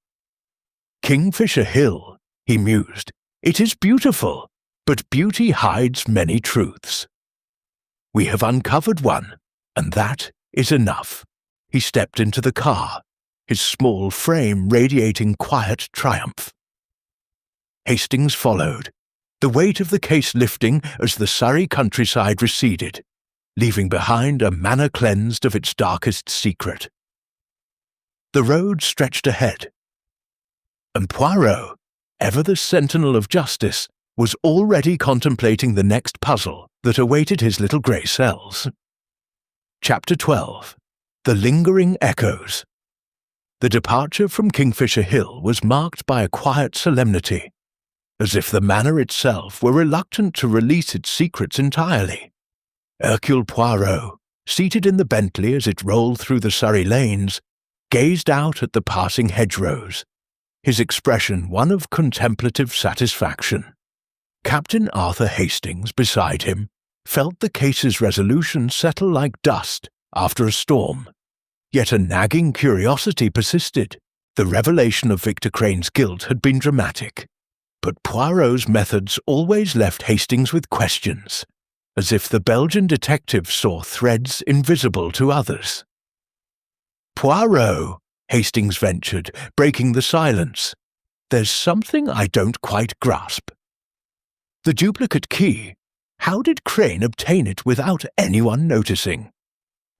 "Kingfisher Hill," he mused. "It is beautiful, but beauty hides many truths. We have uncovered one, and that is enough." He stepped into the car, his small frame radiating quiet triumph. Hastings followed, the weight of the case lifting as the Surrey countryside receded, leaving behind a manor cleansed of its darkest secret. The road stretched ahead, and Poirot, ever the sentinel of justice, was already contemplating the next puzzle that awaited his little grey cells. Chapter 12. The Lingering Echoes. The departure from Kingfisher Hill was marked by a quiet solemnity, as if the manor itself were reluctant to release its secrets entirely. Hercule Poirot, seated in the Bentley as it rolled through the Surrey lanes, gazed out at the passing hedgerows, his expression one of contemplative satisfaction. Captain Arthur Hastings, beside him, felt the case's resolution settle like dust after a storm. Yet a nagging curiosity persisted. The revelation of Victor Crane's guilt had been dramatic, but Poirot's methods always left Hastings with questions, as if the Belgian detective saw threads invisible to others. "Poirot," Hastings ventured, breaking the silence, "there's something I don't quite grasp. The duplicate key, how did Crane obtain it without anyone noticing?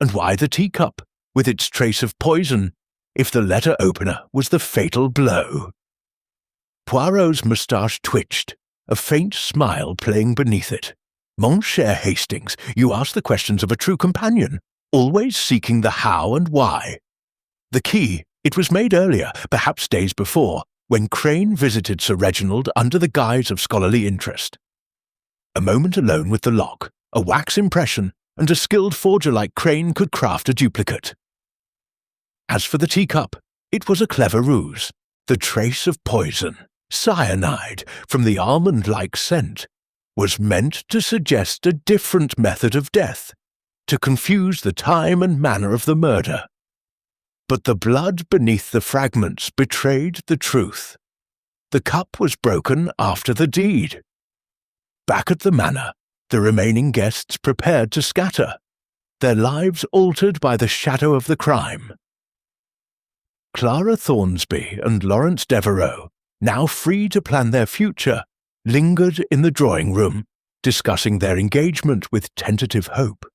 And why the teacup, with its trace of poison, if the letter opener was the fatal blow?" Poirot's moustache twitched, a faint smile playing beneath it. "Mon cher Hastings, you ask the questions of a true companion, always seeking the how and why. The key, it was made earlier, perhaps days before, when Crane visited Sir Reginald under the guise of scholarly interest. A moment alone with the lock, a wax impression, and a skilled forger like Crane could craft a duplicate. As for the teacup, it was a clever ruse. The trace of poison, cyanide, from the almond-like scent, was meant to suggest a different method of death, to confuse the time and manner of the murder. But the blood beneath the fragments betrayed the truth. The cup was broken after the deed. Back at the manor, the remaining guests prepared to scatter, their lives altered by the shadow of the crime. Clara Thornsby and Lawrence Devereux, now free to plan their future, lingered in the drawing-room, discussing their engagement with tentative hope.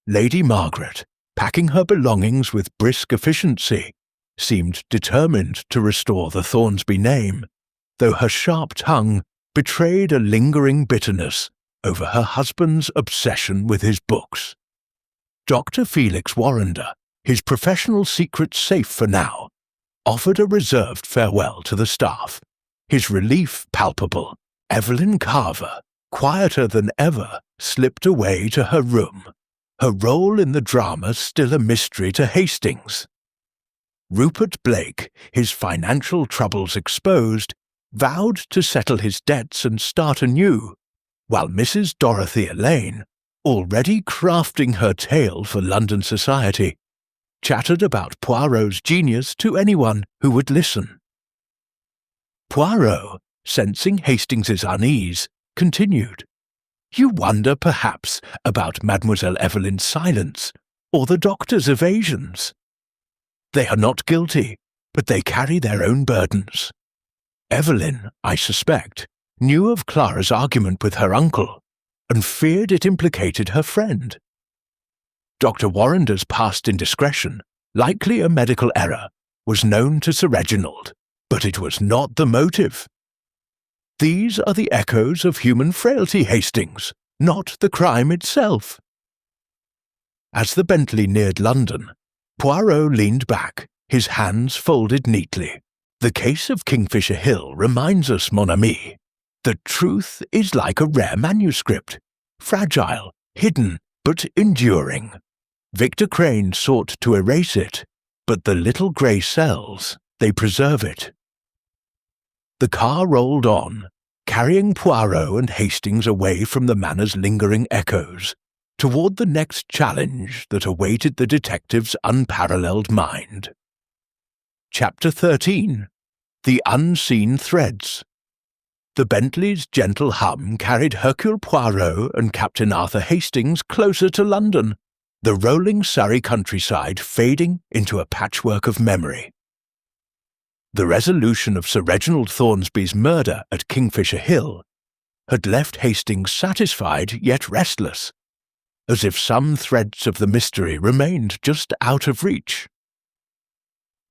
Lady Margaret, packing her belongings with brisk efficiency, seemed determined to restore the Thornsby name, though her sharp tongue betrayed a lingering bitterness over her husband's obsession with his books. Dr. Felix Warrender, his professional secret safe for now, offered a reserved farewell to the staff, his relief palpable. Evelyn Carver, quieter than ever, slipped away to her room, her role in the drama still a mystery to Hastings. Rupert Blake, his financial troubles exposed, vowed to settle his debts and start anew, while Mrs. Dorothea Lane, already crafting her tale for London society, chattered about Poirot's genius to anyone who would listen. Poirot, sensing Hastings's unease, continued, "You wonder, perhaps, about Mademoiselle Evelyn's silence, or the doctor's evasions. They are not guilty, but they carry their own burdens. Evelyn, I suspect, knew of Clara's argument with her uncle, and feared it implicated her friend. Dr. Warrender's past indiscretion, likely a medical error, was known to Sir Reginald, but it was not the motive. These are the echoes of human frailty, Hastings, not the crime itself." As the Bentley neared London, Poirot leaned back, his hands folded neatly. "The case of Kingfisher Hill reminds us, mon ami, that truth is like a rare manuscript, fragile, hidden, but enduring. Victor Crane sought to erase it, but the little grey cells, they preserve it." The car rolled on, carrying Poirot and Hastings away from the manor's lingering echoes, toward the next challenge that awaited the detective's unparalleled mind. Chapter 13. The Unseen Threads. The Bentley's gentle hum carried Hercule Poirot and Captain Arthur Hastings closer to London, the rolling Surrey countryside fading into a patchwork of memory. The resolution of Sir Reginald Thornsby's murder at Kingfisher Hill had left Hastings satisfied yet restless, as if some threads of the mystery remained just out of reach.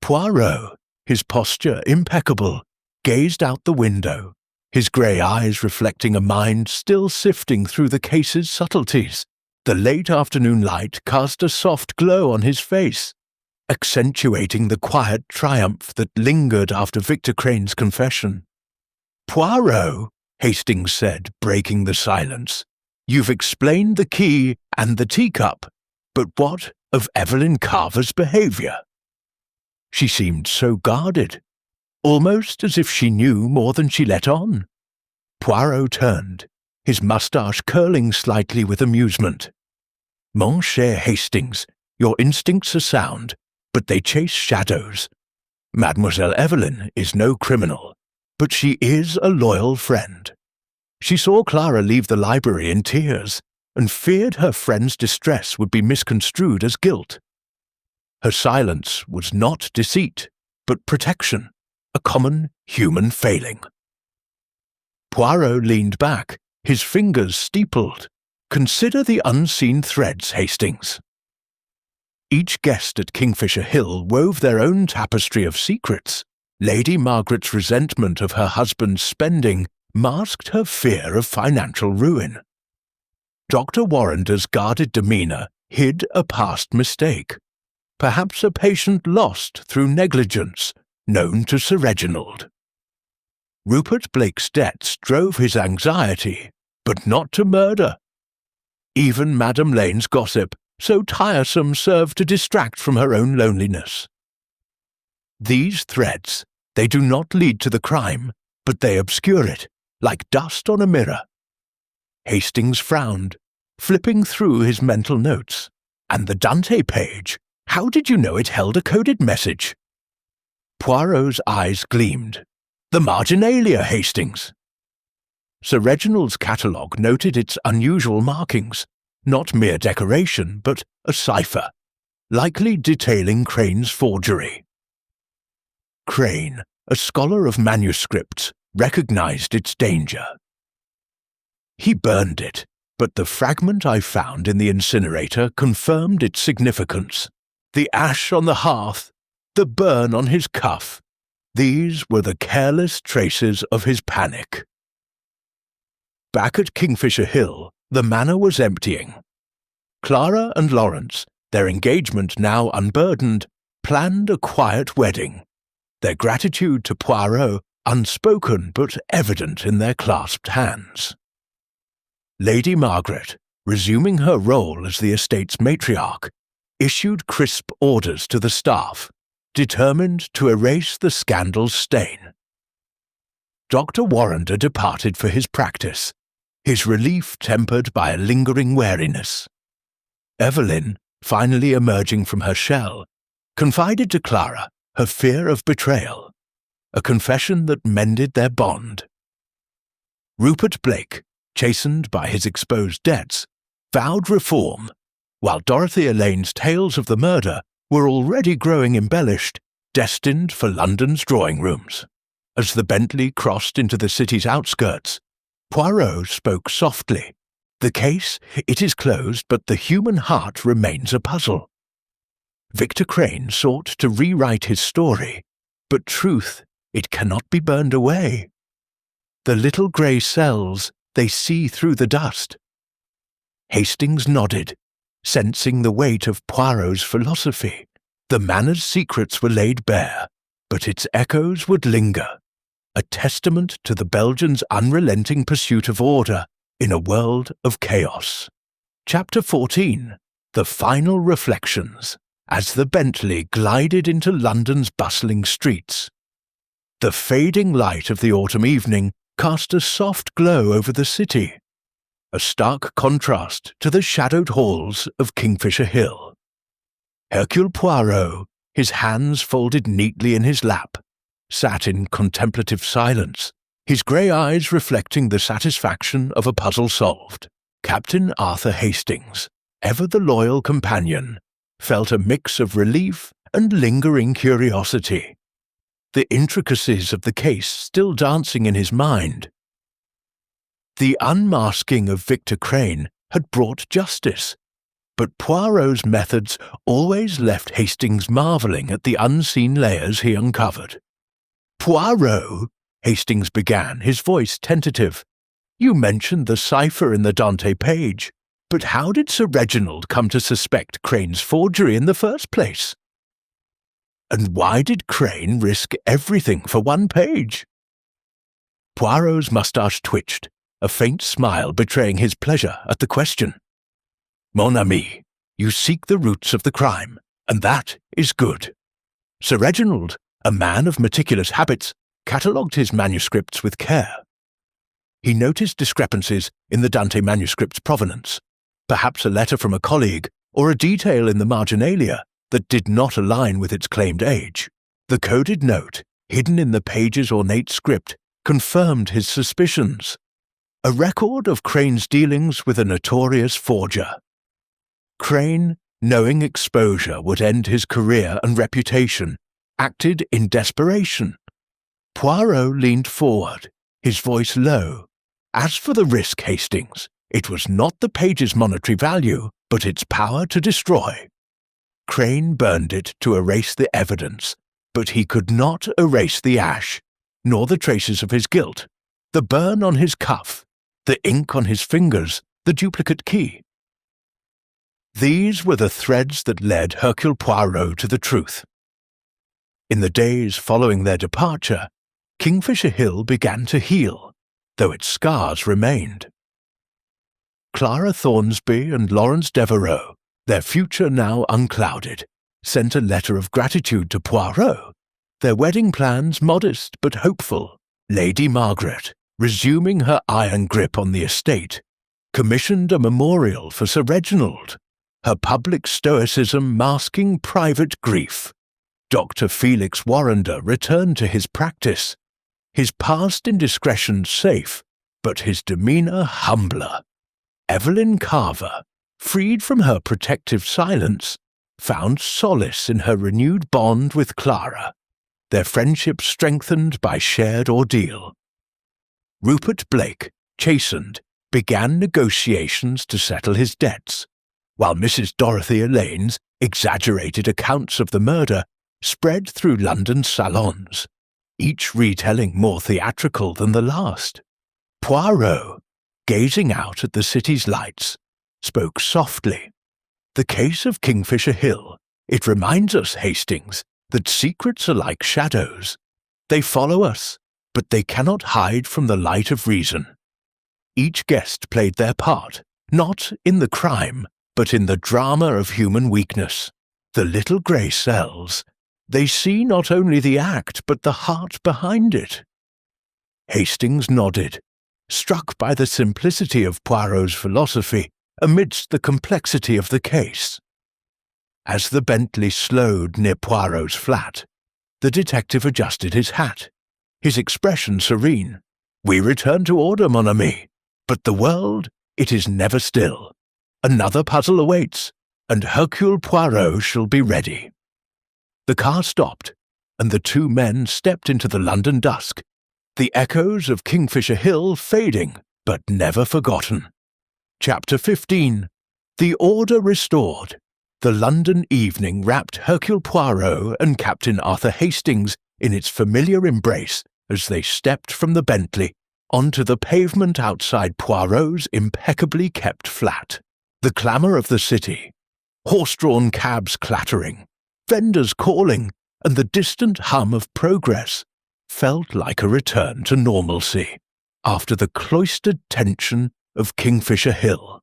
Poirot, his posture impeccable, gazed out the window, his grey eyes reflecting a mind still sifting through the case's subtleties. The late afternoon light cast a soft glow on his face, accentuating the quiet triumph that lingered after Victor Crane's confession. "Poirot," Hastings said, breaking the silence, "you've explained the key and the teacup, but what of Evelyn Carver's behaviour?" She seemed so guarded, almost as if she knew more than she let on. Poirot turned, his moustache curling slightly with amusement. "Mon cher Hastings, your instincts are sound, but they chase shadows. Mademoiselle Evelyn is no criminal, but she is a loyal friend. She saw Clara leave the library in tears and feared her friend's distress would be misconstrued as guilt. Her silence was not deceit, but protection, a common human failing." Poirot leaned back, his fingers steepled. "Consider the unseen threads, Hastings." Each guest at Kingfisher Hill wove their own tapestry of secrets. Lady Margaret's resentment of her husband's spending masked her fear of financial ruin. Dr. Warrender's guarded demeanour hid a past mistake, perhaps a patient lost through negligence, known to Sir Reginald. Rupert Blake's debts drove his anxiety, but not to murder. Even Madame Lane's gossip, so tiresome, served to distract from her own loneliness. These threads, they do not lead to the crime, but they obscure it, like dust on a mirror. Hastings frowned, flipping through his mental notes. "And the Dante page, how did you know it held a coded message?" Poirot's eyes gleamed. "The marginalia, Hastings." Sir Reginald's catalogue noted its unusual markings, not mere decoration, but a cipher, likely detailing Crane's forgery. Crane, a scholar of manuscripts, recognized its danger. "He burned it, but the fragment I found in the incinerator confirmed its significance. The ash on the hearth, the burn on his cuff, these were the careless traces of his panic." Back at Kingfisher Hill, the manor was emptying. Clara and Lawrence, their engagement now unburdened, planned a quiet wedding, their gratitude to Poirot unspoken but evident in their clasped hands. Lady Margaret, resuming her role as the estate's matriarch, issued crisp orders to the staff, determined to erase the scandal's stain. Dr. Warrender departed for his practice, his relief tempered by a lingering wariness. Evelyn, finally emerging from her shell, confided to Clara her fear of betrayal, a confession that mended their bond. Rupert Blake, chastened by his exposed debts, vowed reform, while Dorothea Lane's tales of the murder were already growing embellished, destined for London's drawing rooms. As the Bentley crossed into the city's outskirts, Poirot spoke softly. "The case, it is closed, but the human heart remains a puzzle." Victor Crane sought to rewrite his story, but truth, it cannot be burned away. The little grey cells, they see through the dust. Hastings nodded, sensing the weight of Poirot's philosophy. The manor's secrets were laid bare, but its echoes would linger, a testament to the Belgians' unrelenting pursuit of order in a world of chaos. Chapter 14. The Final Reflections, as the Bentley glided into London's bustling streets. The fading light of the autumn evening cast a soft glow over the city, a stark contrast to the shadowed halls of Kingfisher Hill. Hercule Poirot, his hands folded neatly in his lap, sat in contemplative silence, his grey eyes reflecting the satisfaction of a puzzle solved. Captain Arthur Hastings, ever the loyal companion, felt a mix of relief and lingering curiosity, the intricacies of the case still dancing in his mind. The unmasking of Victor Crane had brought justice, but Poirot's methods always left Hastings marvelling at the unseen layers he uncovered. "Poirot," Hastings began, his voice tentative, "you mentioned the cipher in the Dante page, but how did Sir Reginald come to suspect Crane's forgery in the first place? And why did Crane risk everything for one page?" Poirot's moustache twitched, a faint smile betraying his pleasure at the question. "Mon ami, you seek the roots of the crime, and that is good. Sir Reginald, a man of meticulous habits, catalogued his manuscripts with care. He noticed discrepancies in the Dante manuscript's provenance, perhaps a letter from a colleague or a detail in the marginalia that did not align with its claimed age. The coded note, hidden in the page's ornate script, confirmed his suspicions. A record of Crane's dealings with a notorious forger. Crane, knowing exposure would end his career and reputation, acted in desperation. Poirot leaned forward, his voice low. As for the risk, Hastings, it was not the page's monetary value, but its power to destroy. Crane burned it to erase the evidence, but he could not erase the ash, nor the traces of his guilt, the burn on his cuff, the ink on his fingers, the duplicate key. These were the threads that led Hercule Poirot to the truth. In the days following their departure, Kingfisher Hill began to heal, though its scars remained. Clara Thornsby and Lawrence Devereux, their future now unclouded, sent a letter of gratitude to Poirot, their wedding plans modest but hopeful. Lady Margaret, resuming her iron grip on the estate, commissioned a memorial for Sir Reginald, her public stoicism masking private grief. Dr. Felix Warrender returned to his practice, his past indiscretion safe, but his demeanour humbler. Evelyn Carver, freed from her protective silence, found solace in her renewed bond with Clara, their friendship strengthened by shared ordeal. Rupert Blake, chastened, began negotiations to settle his debts, while Mrs. Dorothy Elaine's exaggerated accounts of the murder spread through London salons, each retelling more theatrical than the last. Poirot, gazing out at the city's lights, spoke softly. "The case of Kingfisher Hill, it reminds us, Hastings, that secrets are like shadows. They follow us, but they cannot hide from the light of reason. Each guest played their part, not in the crime, but in the drama of human weakness. The little grey cells, they see not only the act, but the heart behind it." Hastings nodded, struck by the simplicity of Poirot's philosophy amidst the complexity of the case. As the Bentley slowed near Poirot's flat, the detective adjusted his hat, his expression serene. "We return to order, mon ami, but the world, it is never still. Another puzzle awaits, and Hercule Poirot shall be ready." The car stopped, and the two men stepped into the London dusk, the echoes of Kingfisher Hill fading, but never forgotten. Chapter 15. The Order Restored. The London evening wrapped Hercule Poirot and Captain Arthur Hastings in its familiar embrace as they stepped from the Bentley onto the pavement outside Poirot's impeccably kept flat. The clamour of the city, horse-drawn cabs clattering, vendors calling, and the distant hum of progress felt like a return to normalcy after the cloistered tension of Kingfisher Hill.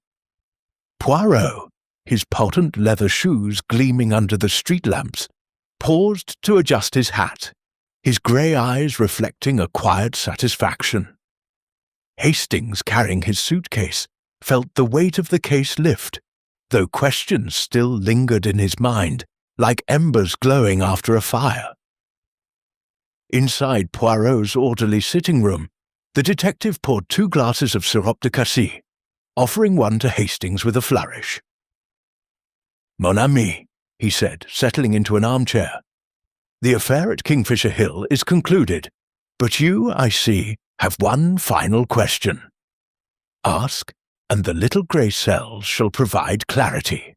Poirot, his potent leather shoes gleaming under the street lamps, paused to adjust his hat, his grey eyes reflecting a quiet satisfaction. Hastings, carrying his suitcase, felt the weight of the case lift, though questions still lingered in his mind, like embers glowing after a fire. Inside Poirot's orderly sitting room, the detective poured 2 glasses of sirop de cassis, offering one to Hastings with a flourish. "Mon ami," he said, settling into an armchair. "The affair at Kingfisher Hill is concluded, but you, I see, have one final question. Ask, and the little grey cells shall provide clarity."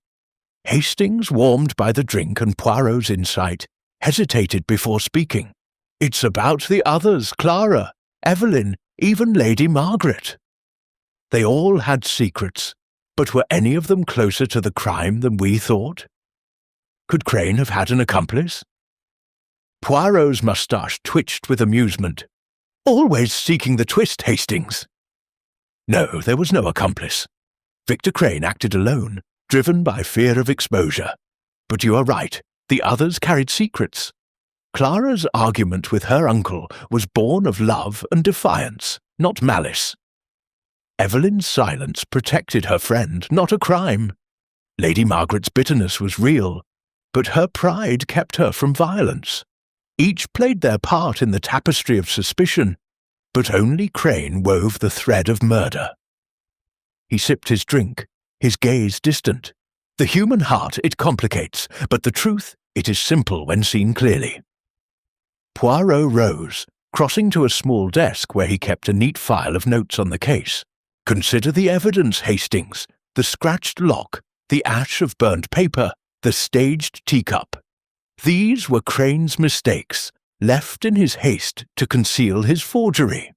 Hastings, warmed by the drink and Poirot's insight, hesitated before speaking. "It's about the others, Clara, Evelyn, even Lady Margaret. They all had secrets, but were any of them closer to the crime than we thought? Could Crane have had an accomplice?" Poirot's moustache twitched with amusement. "Always seeking the twist, Hastings." "No, there was no accomplice. Victor Crane acted alone, driven by fear of exposure. But you are right, the others carried secrets. Clara's argument with her uncle was born of love and defiance, not malice. Evelyn's silence protected her friend, not a crime. Lady Margaret's bitterness was real, but her pride kept her from violence. Each played their part in the tapestry of suspicion, but only Crane wove the thread of murder." He sipped his drink, his gaze distant. "The human heart it complicates, but the truth, it is simple when seen clearly." Poirot rose, crossing to a small desk where he kept a neat file of notes on the case. "Consider the evidence, Hastings, the scratched lock, the ash of burnt paper, the staged teacup. These were Crane's mistakes, left in his haste to conceal his forgery.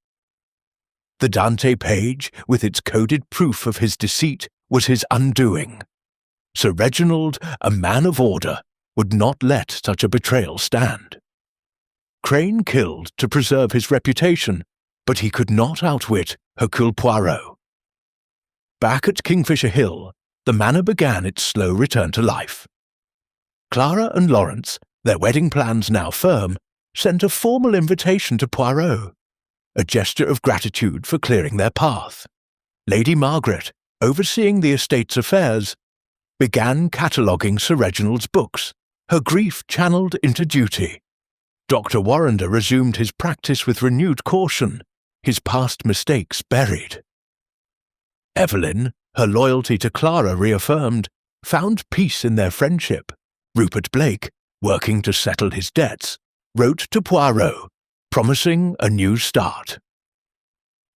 The Dante page, with its coded proof of his deceit, was his undoing. Sir Reginald, a man of order, would not let such a betrayal stand. Crane killed to preserve his reputation, but he could not outwit Hercule Poirot. Back at Kingfisher Hill, the manor began its slow return to life. Clara and Lawrence, their wedding plans now firm, sent a formal invitation to Poirot, a gesture of gratitude for clearing their path. Lady Margaret, overseeing the estate's affairs, began cataloguing Sir Reginald's books, her grief channeled into duty. Dr. Warrender resumed his practice with renewed caution, his past mistakes buried. Evelyn, her loyalty to Clara reaffirmed, found peace in their friendship. Rupert Blake, working to settle his debts, wrote to Poirot, promising a new start.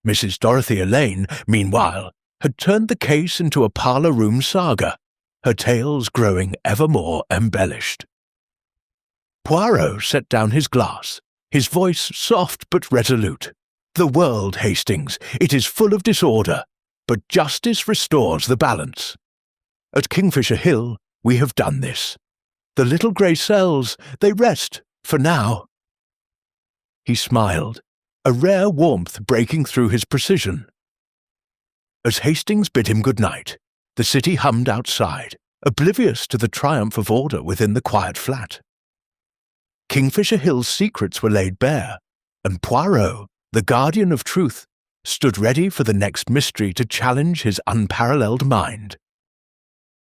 Mrs. Dorothea Lane, meanwhile, had turned the case into a parlour-room saga, her tales growing ever more embellished. Poirot set down his glass, his voice soft but resolute. "The world, Hastings, it is full of disorder, but justice restores the balance. At Kingfisher Hill, we have done this. The little grey cells, they rest, for now." He smiled, a rare warmth breaking through his precision. As Hastings bid him good night, the city hummed outside, oblivious to the triumph of order within the quiet flat. Kingfisher Hill's secrets were laid bare, and Poirot, the guardian of truth, stood ready for the next mystery to challenge his unparalleled mind.